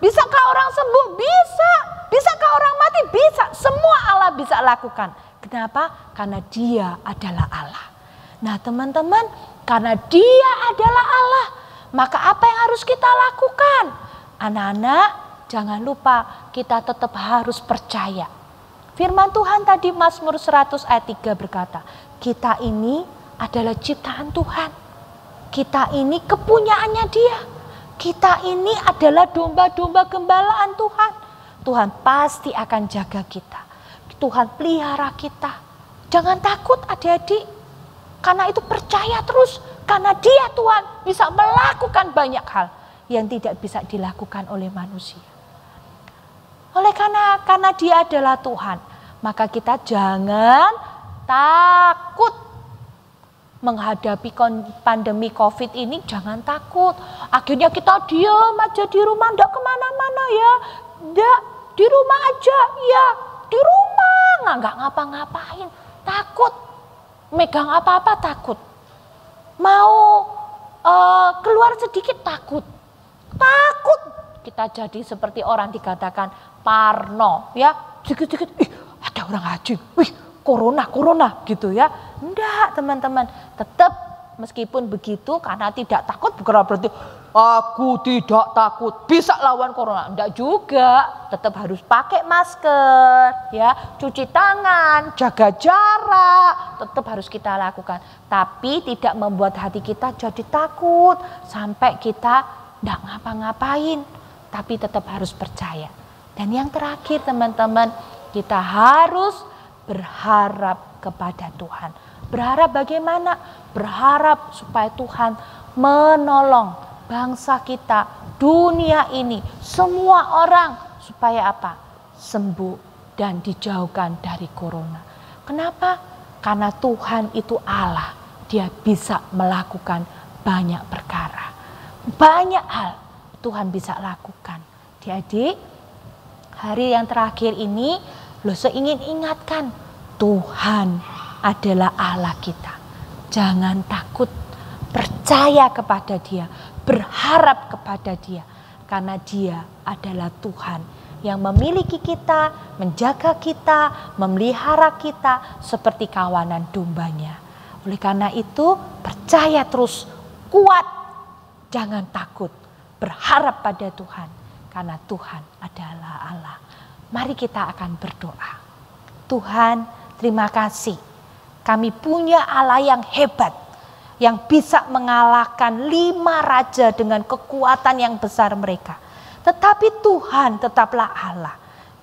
Bisakah orang sembuh? Bisa. Bisakah orang mati? Bisa. Semua Allah bisa lakukan. Kenapa? Karena dia adalah Allah. Nah teman-teman, karena dia adalah Allah, maka apa yang harus kita lakukan? Anak-anak, jangan lupa kita tetap harus percaya. Firman Tuhan tadi Mazmur 100 ayat 3 berkata, kita ini adalah ciptaan Tuhan. Kita ini kepunyaannya dia. Kita ini adalah domba-domba gembalaan Tuhan. Tuhan pasti akan jaga kita. Tuhan pelihara kita. Jangan takut adik-adik. Karena itu percaya terus. Karena dia Tuhan bisa melakukan banyak hal yang tidak bisa dilakukan oleh manusia. Oleh karena dia adalah Tuhan, maka kita jangan takut menghadapi pandemi COVID ini. Jangan takut. Akhirnya kita diam aja di rumah, enggak kemana-mana ya. Enggak, di rumah aja ya. Di rumah enggak ngapa-ngapain. Takut. Megang apa-apa takut. Mau keluar sedikit takut. Takut. Kita jadi seperti orang dikatakan parno ya. Sedikit-sedikit, ada orang haji. Corona gitu ya. Enggak teman-teman. Tetap meskipun begitu karena tidak takut bukan berarti aku tidak takut bisa lawan corona. Enggak juga. Tetap harus pakai masker ya, cuci tangan, jaga jarak. Tetap harus kita lakukan. Tapi tidak membuat hati kita jadi takut sampai kita enggak ngapa-ngapain. Tapi tetap harus percaya. Dan yang terakhir teman-teman, kita harus berharap kepada Tuhan. Berharap bagaimana? Berharap supaya Tuhan menolong bangsa kita, dunia ini, semua orang supaya apa? Sembuh dan dijauhkan dari corona. Kenapa? Karena Tuhan itu Allah. Dia bisa melakukan banyak perkara. Banyak hal Tuhan bisa lakukan. Adik-adik, hari yang terakhir ini Lose ingin ingatkan, Tuhan adalah Allah kita. Jangan takut, percaya kepada Dia, berharap kepada Dia. Karena Dia adalah Tuhan yang memiliki kita, menjaga kita, memelihara kita seperti kawanan dombanya. Oleh karena itu, percaya terus, kuat, jangan takut, berharap pada Tuhan. Karena Tuhan adalah Allah. Mari kita akan berdoa. Tuhan, terima kasih. Kami punya Allah yang hebat, yang bisa mengalahkan 5 raja dengan kekuatan yang besar mereka. Tetapi Tuhan tetaplah Allah.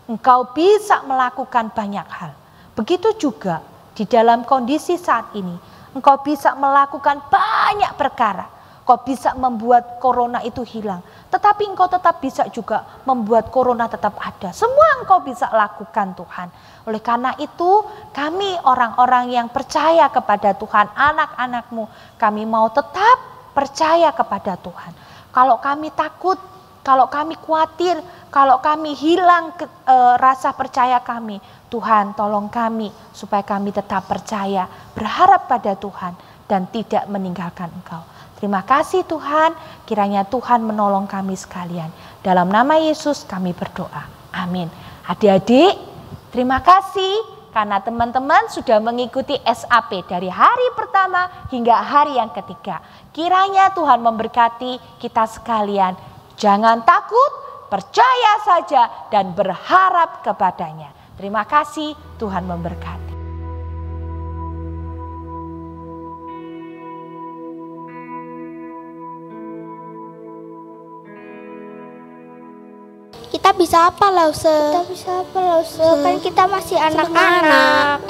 Engkau bisa melakukan banyak hal. Begitu juga di dalam kondisi saat ini, Engkau bisa melakukan banyak perkara. Kau bisa membuat corona itu hilang. Tetapi Engkau tetap bisa juga membuat corona tetap ada. Semua Engkau bisa lakukan Tuhan. Oleh karena itu kami orang-orang yang percaya kepada Tuhan, anak-anak-Mu, kami mau tetap percaya kepada Tuhan. Kalau kami takut, kalau kami khawatir, kalau kami hilang rasa percaya kami, Tuhan tolong kami supaya kami tetap percaya, berharap pada Tuhan dan tidak meninggalkan Engkau. Terima kasih Tuhan, kiranya Tuhan menolong kami sekalian. Dalam nama Yesus kami berdoa. Amin. Adik-adik, terima kasih karena teman-teman sudah mengikuti SAP dari hari pertama hingga hari yang ketiga. Kiranya Tuhan memberkati kita sekalian. Jangan takut, percaya saja dan berharap kepadanya. Terima kasih, Tuhan memberkati. Kita bisa apa Lause? Kan kita masih anak-anak.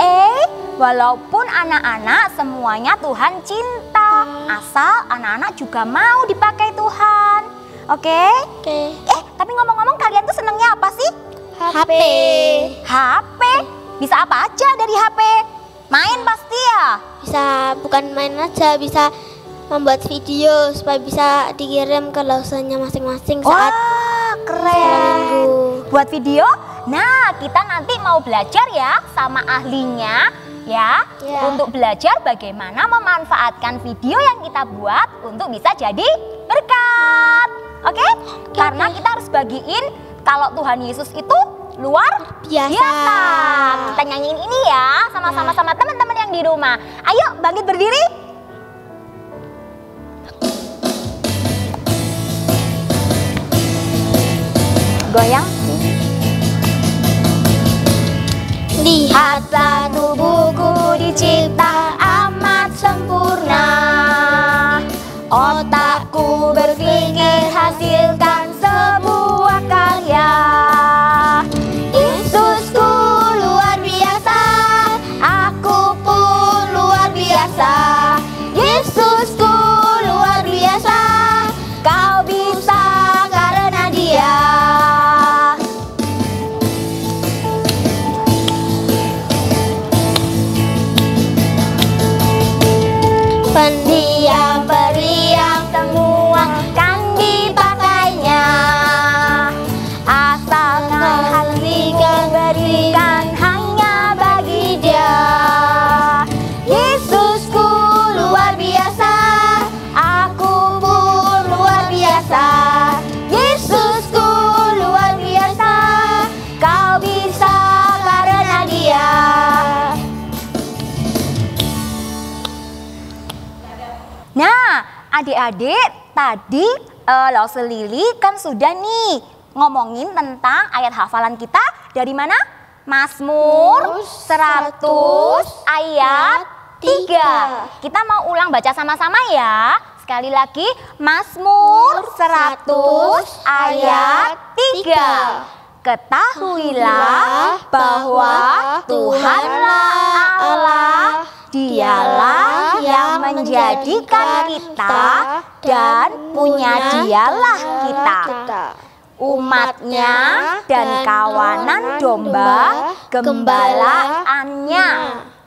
Walaupun anak-anak semuanya Tuhan cinta, asal anak-anak juga mau dipakai Tuhan. Oke? Tapi ngomong-ngomong, kalian tuh senengnya apa sih? HP. HP? Bisa apa aja dari HP? Main pasti ya? Bisa, bukan main aja, bisa membuat video supaya bisa dikirim ke Lausenya masing-masing saat keren. Buat video? Nah, kita nanti mau belajar ya sama ahlinya ya. Untuk belajar bagaimana memanfaatkan video yang kita buat untuk bisa jadi berkat. Oke? Karena kita harus bagiin kalau Tuhan Yesus itu luar biasa. Kita nyanyiin ini ya sama-sama sama teman-teman yang di rumah. Ayo bangkit berdiri. Goyang. Lihatlah tubuhku dicipta amat sempurna. Otakku berpikir hasilkan sebuah karya. Yesusku luar biasa, aku pun luar biasa. Yesusku luar biasa, kau bisa karena Dia. Pendiam, periang, semua kan dipakainya. Asalkan hati berikan hanya bagi Dia. Yesusku luar biasa, aku pun luar biasa. Yesusku luar biasa, kau bisa karena Dia. Nah, adik-adik, tadi Lause Lili kan sudah nih ngomongin tentang ayat hafalan kita dari mana? Mazmur 100 ayat 3. Kita mau ulang baca sama-sama ya. Sekali lagi, Mazmur 100 ayat 3. Ketahuilah bahwa Tuhanlah Allah, Dialah yang menjadikan kita dan punya Dialah kita. Umatnya dan kawanan domba gembalaannya.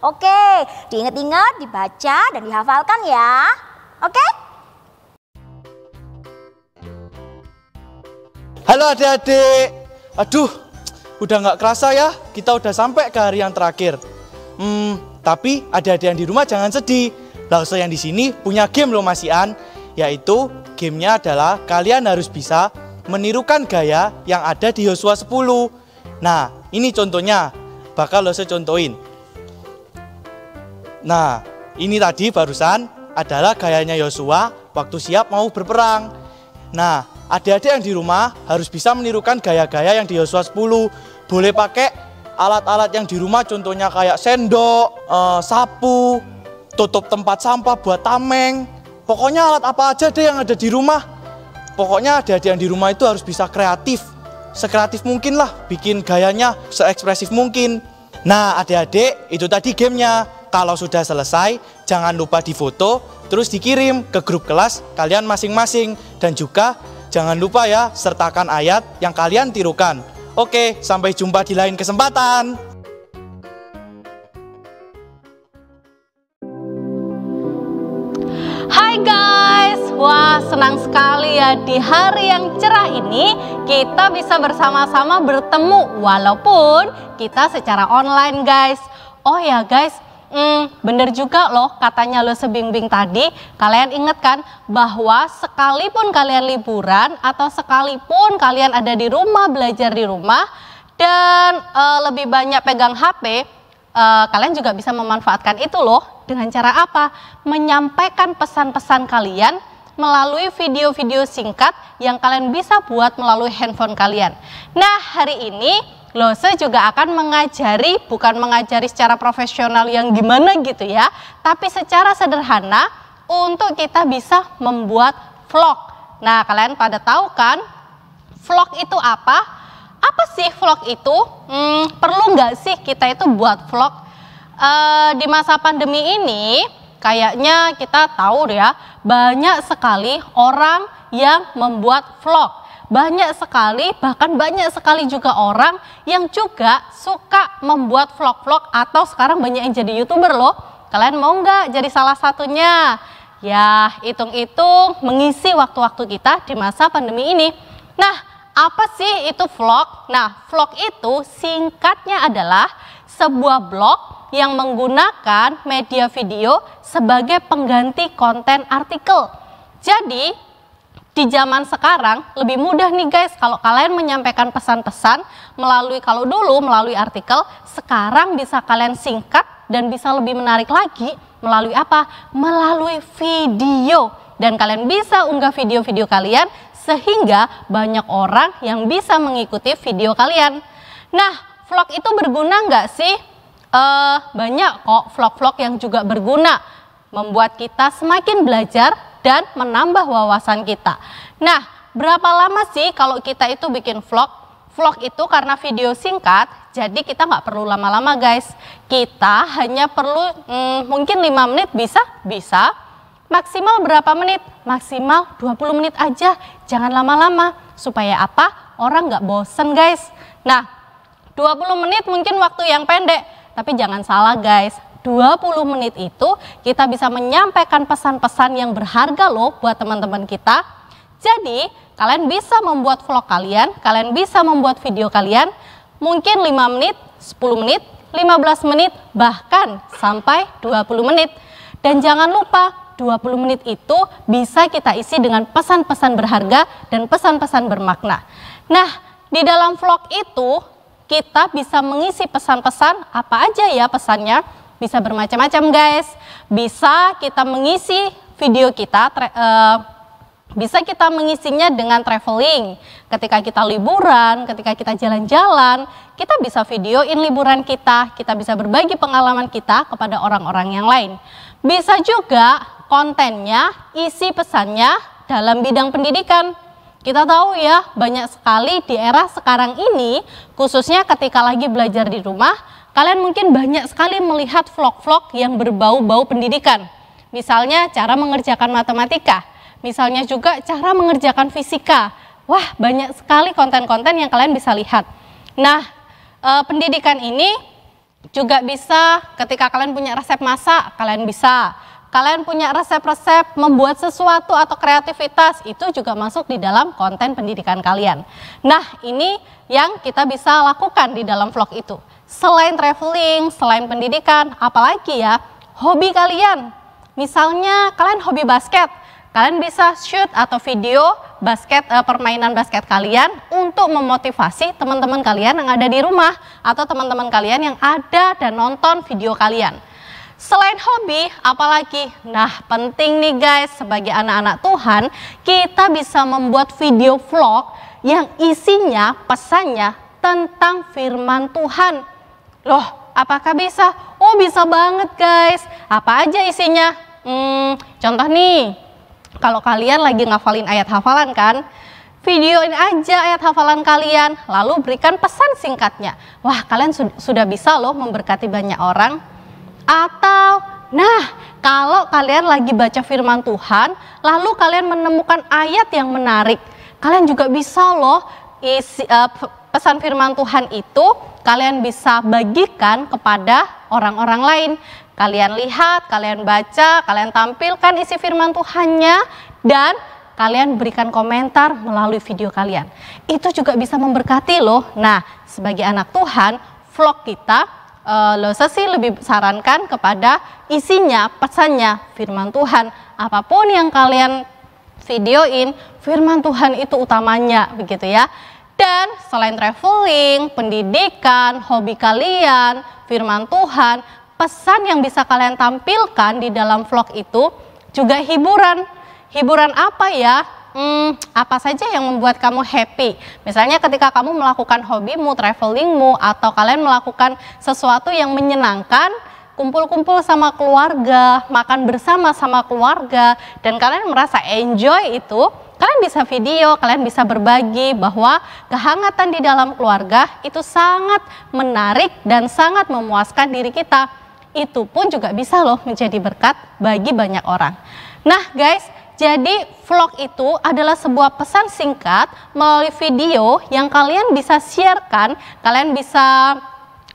Oke, diingat-ingat, dibaca dan dihafalkan ya. Oke? Halo adik-adik. Aduh, udah nggak kerasa ya, kita udah sampai ke hari yang terakhir. Tapi adik-adik yang di rumah jangan sedih. Lause yang di sini punya game loh Mas Ian, yaitu gamenya adalah kalian harus bisa menirukan gaya yang ada di Yosua 10. Nah, ini contohnya, bakal Lause contohin. Nah, ini tadi barusan adalah gayanya Yosua waktu siap mau berperang. Nah, adik-adik yang di rumah harus bisa menirukan gaya-gaya yang di Yosua 10. Boleh pakai alat-alat yang di rumah, contohnya kayak sendok, sapu, tutup tempat sampah buat tameng. Pokoknya alat apa aja deh yang ada di rumah. Pokoknya adik-adik yang di rumah itu harus bisa kreatif. Sekreatif mungkin lah, bikin gayanya seekspresif mungkin. Nah adik-adik, itu tadi gamenya. Kalau sudah selesai, jangan lupa difoto, terus dikirim ke grup kelas kalian masing-masing. Dan juga jangan lupa ya, sertakan ayat yang kalian tirukan. Oke, sampai jumpa di lain kesempatan. Hai guys, wah senang sekali ya di hari yang cerah ini kita bisa bersama-sama bertemu walaupun kita secara online guys. Oh ya guys, bener juga loh katanya Lause Bingbing tadi. Kalian ingat kan bahwa sekalipun kalian liburan atau sekalipun kalian ada di rumah, belajar di rumah dan lebih banyak pegang HP, kalian juga bisa memanfaatkan itu loh. Dengan cara apa? Menyampaikan pesan-pesan kalian melalui video-video singkat yang kalian bisa buat melalui handphone kalian. Nah hari ini Lause juga akan mengajari, bukan mengajari secara profesional yang gimana gitu ya, tapi secara sederhana untuk kita bisa membuat vlog. Nah kalian pada tahu kan vlog itu apa? apa sih vlog itu? Perlu nggak sih kita itu buat vlog? Di masa pandemi ini kayaknya kita tahu ya, banyak sekali orang yang membuat vlog. Banyak sekali, bahkan banyak sekali juga orang yang juga suka membuat vlog-vlog atau sekarang banyak yang jadi YouTuber loh. Kalian mau nggak jadi salah satunya? Ya, hitung-hitung mengisi waktu-waktu kita di masa pandemi ini. Nah, apa sih itu vlog? Nah, vlog itu singkatnya adalah sebuah blog yang menggunakan media video sebagai pengganti konten artikel. Jadi, di zaman sekarang lebih mudah nih guys kalau kalian menyampaikan pesan-pesan kalau dulu melalui artikel, sekarang bisa kalian singkat dan bisa lebih menarik lagi melalui apa? Melalui video. Dan kalian bisa unggah video-video kalian sehingga banyak orang yang bisa mengikuti video kalian. Nah, vlog itu berguna nggak sih? Banyak kok vlog-vlog yang juga berguna, membuat kita semakin belajar dan menambah wawasan kita. Nah, berapa lama sih kalau kita itu bikin vlog? Vlog itu karena video singkat, jadi kita nggak perlu lama-lama guys. Kita hanya perlu mungkin 5 menit bisa. Maksimal berapa menit? Maksimal 20 menit aja, jangan lama-lama. Supaya apa? Orang nggak bosen guys. Nah, 20 menit mungkin waktu yang pendek. Tapi jangan salah guys, 20 menit itu kita bisa menyampaikan pesan-pesan yang berharga loh buat teman-teman kita. Jadi kalian bisa membuat vlog kalian bisa membuat video kalian mungkin 5 menit, 10 menit, 15 menit, bahkan sampai 20 menit. Dan jangan lupa 20 menit itu bisa kita isi dengan pesan-pesan berharga dan pesan-pesan bermakna. Nah, di dalam vlog itu kita bisa mengisi pesan-pesan, apa aja ya pesannya, bisa bermacam-macam guys. Bisa kita mengisi video kita, bisa kita mengisinya dengan traveling. Ketika kita liburan, ketika kita jalan-jalan, kita bisa videoin liburan kita bisa berbagi pengalaman kita kepada orang-orang yang lain. Bisa juga kontennya, isi pesannya dalam bidang pendidikan. Kita tahu ya, banyak sekali di era sekarang ini, khususnya ketika lagi belajar di rumah, kalian mungkin banyak sekali melihat vlog-vlog yang berbau-bau pendidikan. Misalnya cara mengerjakan matematika, misalnya juga cara mengerjakan fisika. Wah, banyak sekali konten-konten yang kalian bisa lihat. Nah, pendidikan ini juga bisa ketika kalian punya resep masak, kalian punya resep-resep membuat sesuatu atau kreativitas, itu juga masuk di dalam konten pendidikan kalian. Nah, ini yang kita bisa lakukan di dalam vlog itu. Selain traveling, selain pendidikan, apalagi ya, hobi kalian. Misalnya kalian hobi basket, kalian bisa shoot atau video basket, permainan basket kalian untuk memotivasi teman-teman kalian yang ada di rumah atau teman-teman kalian yang ada dan nonton video kalian. Selain hobi, apalagi? Nah, penting nih guys, sebagai anak-anak Tuhan, kita bisa membuat video vlog yang isinya, pesannya tentang firman Tuhan. Loh, apakah bisa? Oh, bisa banget guys. Apa aja isinya? Contoh nih, kalau kalian lagi ngafalin ayat hafalan kan, videoin aja ayat hafalan kalian, lalu berikan pesan singkatnya. Wah, kalian sudah bisa loh memberkati banyak orang. Atau, nah, kalau kalian lagi baca firman Tuhan, lalu kalian menemukan ayat yang menarik, kalian juga bisa loh pesan firman Tuhan itu kalian bisa bagikan kepada orang-orang lain. Kalian lihat, kalian baca, kalian tampilkan isi firman Tuhannya, dan kalian berikan komentar melalui video kalian. Itu juga bisa memberkati loh. Nah, sebagai anak Tuhan, vlog kita Losa sih lebih sarankan kepada isinya, pesannya firman Tuhan. Apapun yang kalian videoin, firman Tuhan itu utamanya, begitu ya. Dan selain traveling, pendidikan, hobi kalian, firman Tuhan, pesan yang bisa kalian tampilkan di dalam vlog itu juga hiburan. Hiburan apa ya? Apa saja yang membuat kamu happy. Misalnya ketika kamu melakukan hobimu, travelingmu, atau kalian melakukan sesuatu yang menyenangkan, kumpul-kumpul sama keluarga, makan bersama sama keluarga, dan kalian merasa enjoy itu kalian bisa video, kalian bisa berbagi bahwa kehangatan di dalam keluarga itu sangat menarik dan sangat memuaskan diri kita. Itu pun juga bisa loh menjadi berkat bagi banyak orang. Nah guys, jadi vlog itu adalah sebuah pesan singkat melalui video yang kalian bisa sharekan, kalian bisa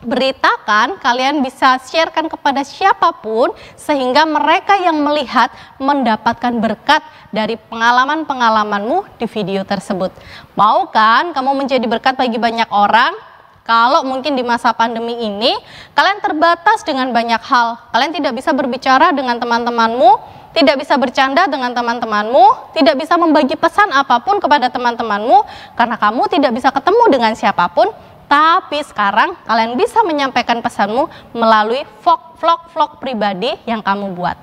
beritakan, kalian bisa sharekan kepada siapapun sehingga mereka yang melihat mendapatkan berkat dari pengalaman-pengalamanmu di video tersebut. Mau kan kamu menjadi berkat bagi banyak orang? Kalau mungkin di masa pandemi ini kalian terbatas dengan banyak hal, kalian tidak bisa berbicara dengan teman-temanmu, tidak bisa bercanda dengan teman-temanmu, tidak bisa membagi pesan apapun kepada teman-temanmu karena kamu tidak bisa ketemu dengan siapapun. Tapi sekarang kalian bisa menyampaikan pesanmu melalui vlog pribadi yang kamu buat.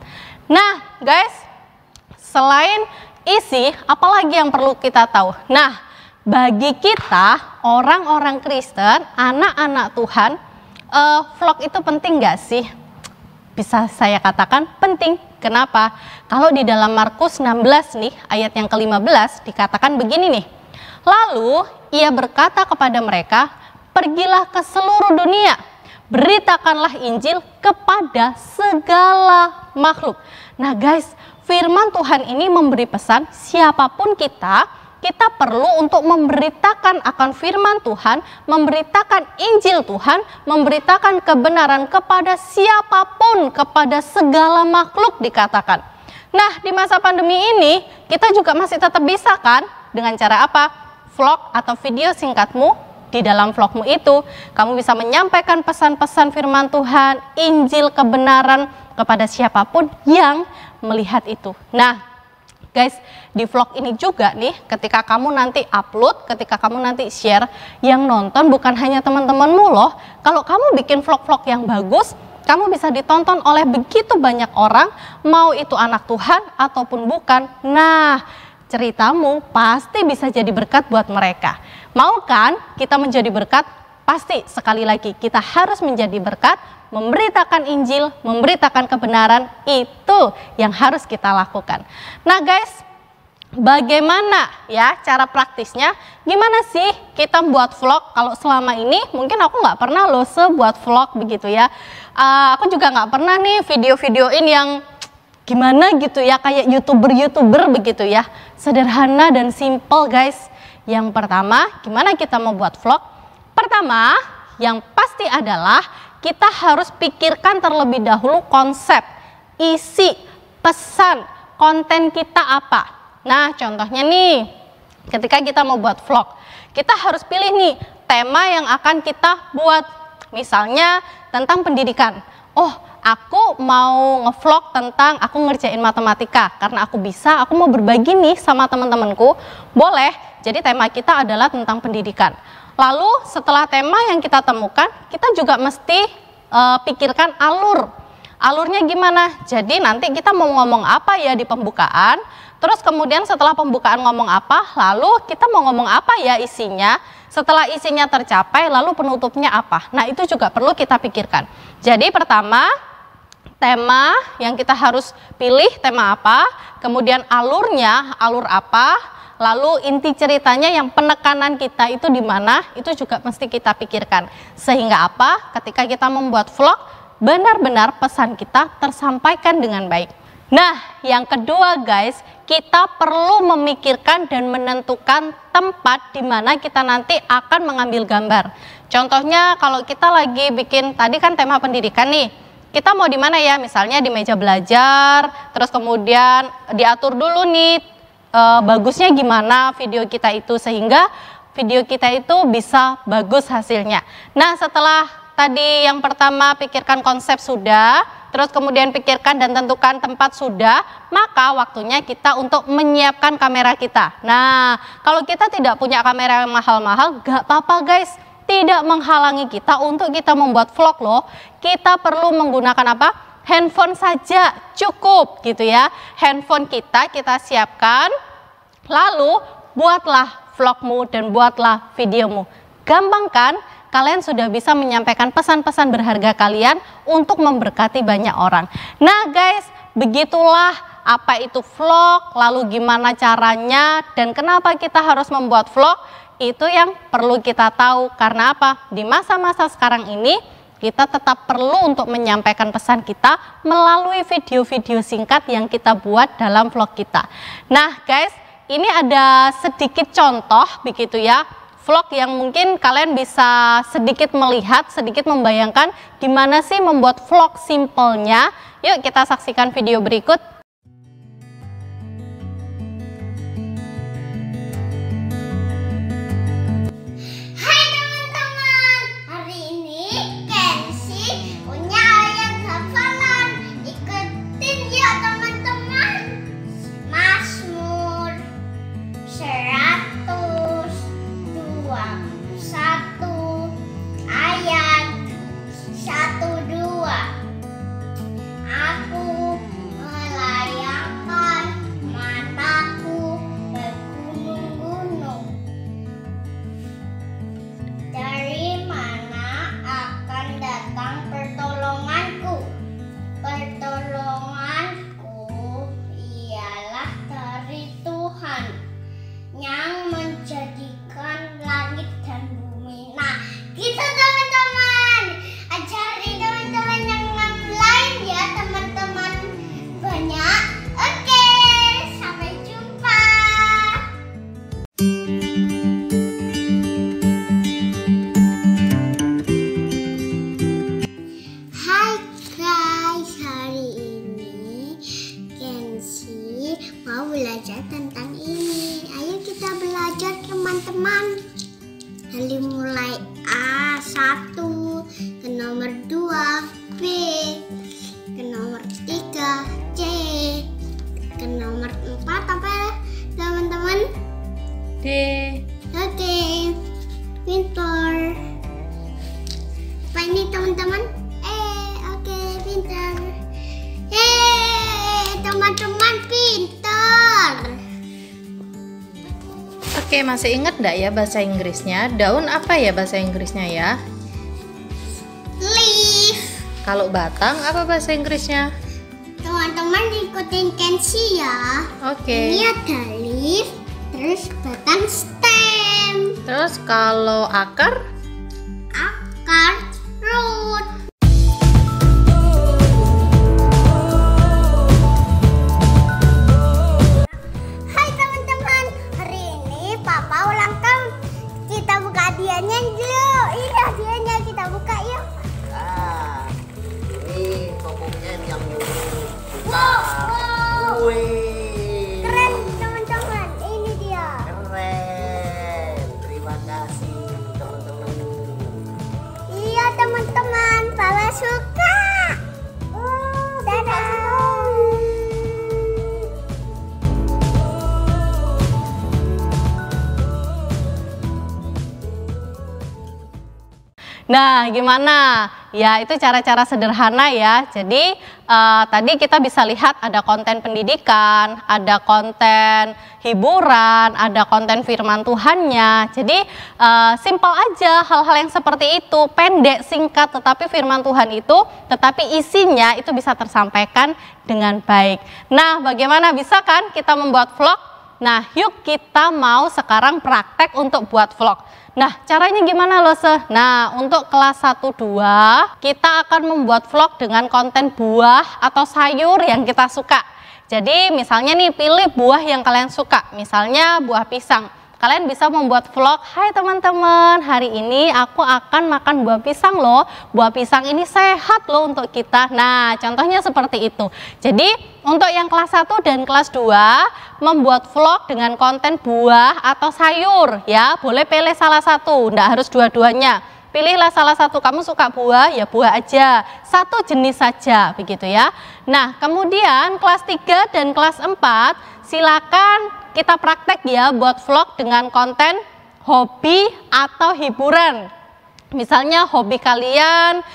Nah guys, selain isi, apalagi yang perlu kita tahu? Nah, bagi kita orang-orang Kristen, anak-anak Tuhan, vlog itu penting gak sih? Bisa saya katakan penting. Kenapa? Kalau di dalam Markus 16 nih, ayat yang ke-15 dikatakan begini nih. Lalu ia berkata kepada mereka, pergilah ke seluruh dunia, beritakanlah Injil kepada segala makhluk. Nah guys, firman Tuhan ini memberi pesan siapapun kita perlu untuk memberitakan akan firman Tuhan, memberitakan Injil Tuhan, memberitakan kebenaran kepada siapapun, kepada segala makhluk dikatakan. Nah di masa pandemi ini kita juga masih tetap bisa kan? Dengan cara apa? Vlog atau video singkatmu. Di dalam vlogmu itu, kamu bisa menyampaikan pesan-pesan firman Tuhan, Injil kebenaran kepada siapapun yang melihat itu. Nah, guys, di vlog ini juga nih, ketika kamu nanti upload, ketika kamu nanti share, yang nonton bukan hanya teman-temanmu loh. Kalau kamu bikin vlog-vlog yang bagus, kamu bisa ditonton oleh begitu banyak orang, mau itu anak Tuhan ataupun bukan. Nah, ceritamu pasti bisa jadi berkat buat mereka. Mau kan kita menjadi berkat? Pasti sekali lagi kita harus menjadi berkat, memberitakan Injil, memberitakan kebenaran, itu yang harus kita lakukan. Nah guys, bagaimana ya cara praktisnya? Gimana sih kita buat vlog? Kalau selama ini mungkin aku nggak pernah loh buat vlog begitu ya. Aku juga nggak pernah nih video-videoin yang gimana gitu ya, kayak youtuber begitu ya. Sederhana dan simple guys. Yang pertama, gimana kita mau buat vlog? Pertama, yang pasti adalah kita harus pikirkan terlebih dahulu konsep, isi, pesan, konten kita apa. Nah contohnya nih, ketika kita mau buat vlog, kita harus pilih nih tema yang akan kita buat. Misalnya tentang pendidikan. Oh, aku mau ngevlog tentang aku ngerjain matematika karena aku bisa, aku mau berbagi nih sama teman-temanku. Boleh. Jadi tema kita adalah tentang pendidikan. Lalu setelah tema yang kita temukan, kita juga mesti pikirkan alurnya gimana. Jadi nanti kita mau ngomong apa ya di pembukaan, terus kemudian setelah pembukaan ngomong apa, lalu kita mau ngomong apa ya isinya. Setelah isinya tercapai, lalu penutupnya apa. Nah itu juga perlu kita pikirkan. Jadi pertama, tema yang kita harus pilih tema apa, kemudian alurnya, alur apa. Lalu inti ceritanya yang penekanan kita itu di mana, itu juga mesti kita pikirkan. Sehingga apa? Ketika kita membuat vlog, benar-benar pesan kita tersampaikan dengan baik. Nah, yang kedua guys, kita perlu memikirkan dan menentukan tempat di mana kita nanti akan mengambil gambar. Contohnya kalau kita lagi bikin, tadi kan tema pendidikan nih. Kita mau di mana ya? Misalnya di meja belajar, terus kemudian diatur dulu nih. Bagusnya gimana video kita itu sehingga video kita itu bisa bagus hasilnya. Nah setelah tadi yang pertama pikirkan konsep sudah, terus kemudian pikirkan dan tentukan tempat sudah, maka waktunya kita untuk menyiapkan kamera kita. Nah kalau kita tidak punya kamera yang mahal-mahal, gak apa-apa guys, tidak menghalangi kita untuk kita membuat vlog loh. Kita perlu menggunakan apa? Handphone saja cukup gitu ya. Handphone kita siapkan, lalu buatlah vlogmu dan buatlah videomu. Gampang kan? Kalian sudah bisa menyampaikan pesan-pesan berharga kalian untuk memberkati banyak orang. Nah guys, begitulah apa itu vlog, lalu gimana caranya, dan kenapa kita harus membuat vlog, itu yang perlu kita tahu. Karena apa? Di masa-masa sekarang ini, kita tetap perlu untuk menyampaikan pesan kita melalui video-video singkat yang kita buat dalam vlog kita. Nah guys, ini ada sedikit contoh begitu ya, vlog yang mungkin kalian bisa sedikit melihat, sedikit membayangkan gimana sih membuat vlog simpelnya. Yuk kita saksikan video berikut. Hai teman-teman, hari ini Kenzi punya ayat hafalan. Ikutin ya teman-teman. Mazmur 121 ayat 1-2. Aku melayangkan mataku ke gunung-gunung. Dari mana akan datang pertolonganku? Pertolonganku ialah dari Tuhan yang menjadikan langit dan bumi. Nah, gitu teman-teman. Ajari teman-teman yang lain ya teman-teman. Banyak. Oke, sampai jumpa. Hai guys, hari ini Kenzi mau belajar tentang ini. Ayo kita belajar teman-teman. Dari mulai A1 ke nomor 2 B, ke nomor 3 C, ke nomor 4 apa teman-teman? D. Oke, pintar. Apa ini teman-teman? Oke, pintar. Teman-teman pintar. Oke, masih ingat enggak ya bahasa Inggrisnya? Daun apa ya bahasa Inggrisnya ya? Leaf. Kalau batang apa bahasa Inggrisnya? Teman-teman ikutin Kenzi ya. Oke. Ini ada leaf, terus batang stem, Terus kalau akar? akar, root. Hai teman-teman, hari ini Papa ulang tahun. Kita buka hadiahnya dulu. Ini hadiahnya, kita buka yuk. Ini kokonya yang Wow. Wih, Keren teman-teman, ini dia. keren. Terima kasih teman-teman. Iya teman-teman, Papa suka. Dadah. Nah, gimana? Ya, itu cara-cara sederhana ya. Jadi, tadi kita bisa lihat ada konten pendidikan, ada konten hiburan, ada konten firman Tuhannya. Jadi, simpel aja hal-hal yang seperti itu. Pendek, singkat, tetapi firman Tuhan itu, tetapi isinya itu bisa tersampaikan dengan baik. Nah, bagaimana bisa kan kita membuat vlog? Nah, yuk kita mau sekarang praktek untuk buat vlog. Nah, caranya gimana loh, Nah, untuk kelas 1-2, kita akan membuat vlog dengan konten buah atau sayur yang kita suka. Jadi, misalnya nih, pilih buah yang kalian suka. Misalnya buah pisang. Kalian bisa membuat vlog, hai teman-teman, hari ini aku akan makan buah pisang loh. Buah pisang ini sehat loh untuk kita. Nah, contohnya seperti itu. Jadi, untuk yang kelas 1 dan kelas 2, membuat vlog dengan konten buah atau sayur. Ya, boleh pilih salah satu, enggak harus dua-duanya. Pilihlah salah satu, kamu suka buah, ya buah aja. Satu jenis saja, begitu ya. Nah, kemudian kelas 3 dan kelas 4, silakan kita praktek ya buat vlog dengan konten hobi atau hiburan. Misalnya hobi kalian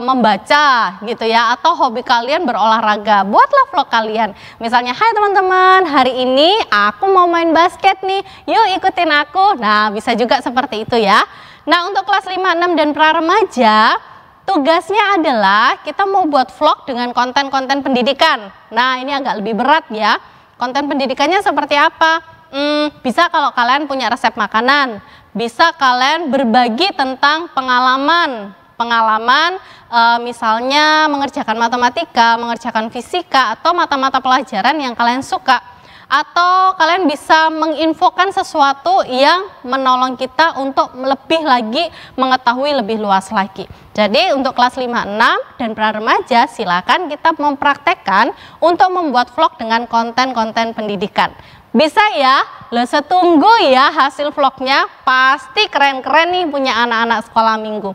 membaca gitu ya, atau hobi kalian berolahraga. Buatlah vlog kalian. Misalnya, hai teman-teman, hari ini aku mau main basket nih, yuk ikutin aku. Nah, bisa juga seperti itu ya. Nah, untuk kelas 5, 6 dan pra remaja, tugasnya adalah kita mau buat vlog dengan konten-konten pendidikan. Nah, ini agak lebih berat ya. Konten pendidikannya seperti apa? Bisa kalau kalian punya resep makanan, bisa kalian berbagi tentang pengalaman, misalnya mengerjakan matematika, mengerjakan fisika, atau mata-mata pelajaran yang kalian suka. Atau kalian bisa menginfokan sesuatu yang menolong kita untuk lebih lagi mengetahui lebih luas lagi. Jadi untuk kelas 5, 6 dan pra-remaja silakan kita mempraktekkan untuk membuat vlog dengan konten-konten pendidikan. Bisa ya, lo setunggu ya hasil vlognya, pasti keren-keren nih punya anak-anak sekolah minggu.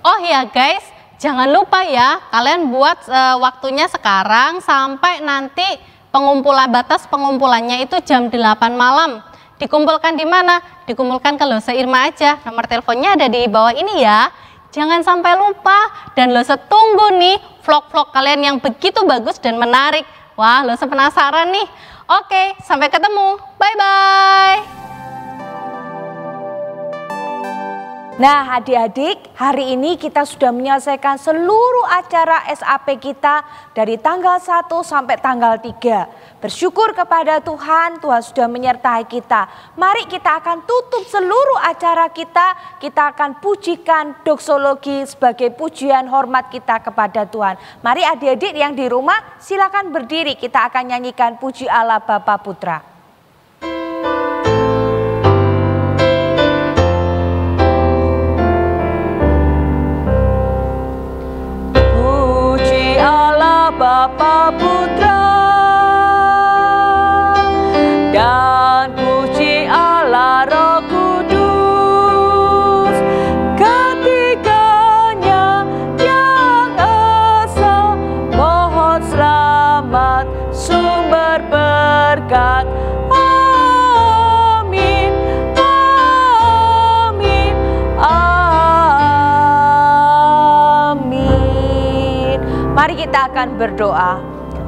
Oh ya guys, jangan lupa ya kalian buat waktunya sekarang sampai nanti batas pengumpulannya itu jam 8 malam. Dikumpulkan di mana? Dikumpulkan ke Lose Irma aja. Nomor teleponnya ada di bawah ini ya. Jangan sampai lupa. Dan Lose tunggu nih vlog-vlog kalian yang begitu bagus dan menarik. Wah, Lose penasaran nih. Oke, sampai ketemu. Bye-bye. Nah adik-adik, hari ini kita sudah menyelesaikan seluruh acara SAP kita dari tanggal 1 sampai tanggal 3. Bersyukur kepada Tuhan, Tuhan sudah menyertai kita. Mari kita akan tutup seluruh acara kita akan pujikan doksologi sebagai pujian hormat kita kepada Tuhan. Mari adik-adik yang di rumah silakan berdiri, kita akan nyanyikan puji Allah Bapa Putra. Bapa Putra dan puji Allah Roh Kudus, ketiganya yang esa, mohon selamat sumber berkat. Amin, amin, amin. Mari kita akan berdoa.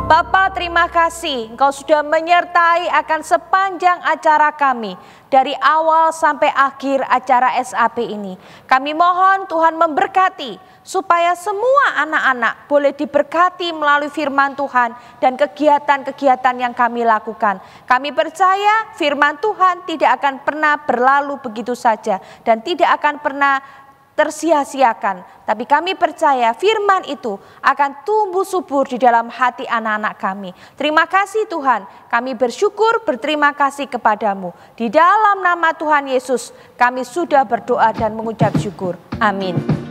Bapa, terima kasih Engkau sudah menyertai akan sepanjang acara kami. Dari awal sampai akhir acara SAP ini. Kami mohon Tuhan memberkati supaya semua anak-anak boleh diberkati melalui firman Tuhan dan kegiatan-kegiatan yang kami lakukan. Kami percaya firman Tuhan tidak akan pernah berlalu begitu saja dan tidak akan pernah tersia-siakan, tapi kami percaya firman itu akan tumbuh subur di dalam hati anak-anak kami. Terima kasih Tuhan, kami bersyukur berterima kasih kepadamu. Di dalam nama Tuhan Yesus kami sudah berdoa dan mengucap syukur. Amin.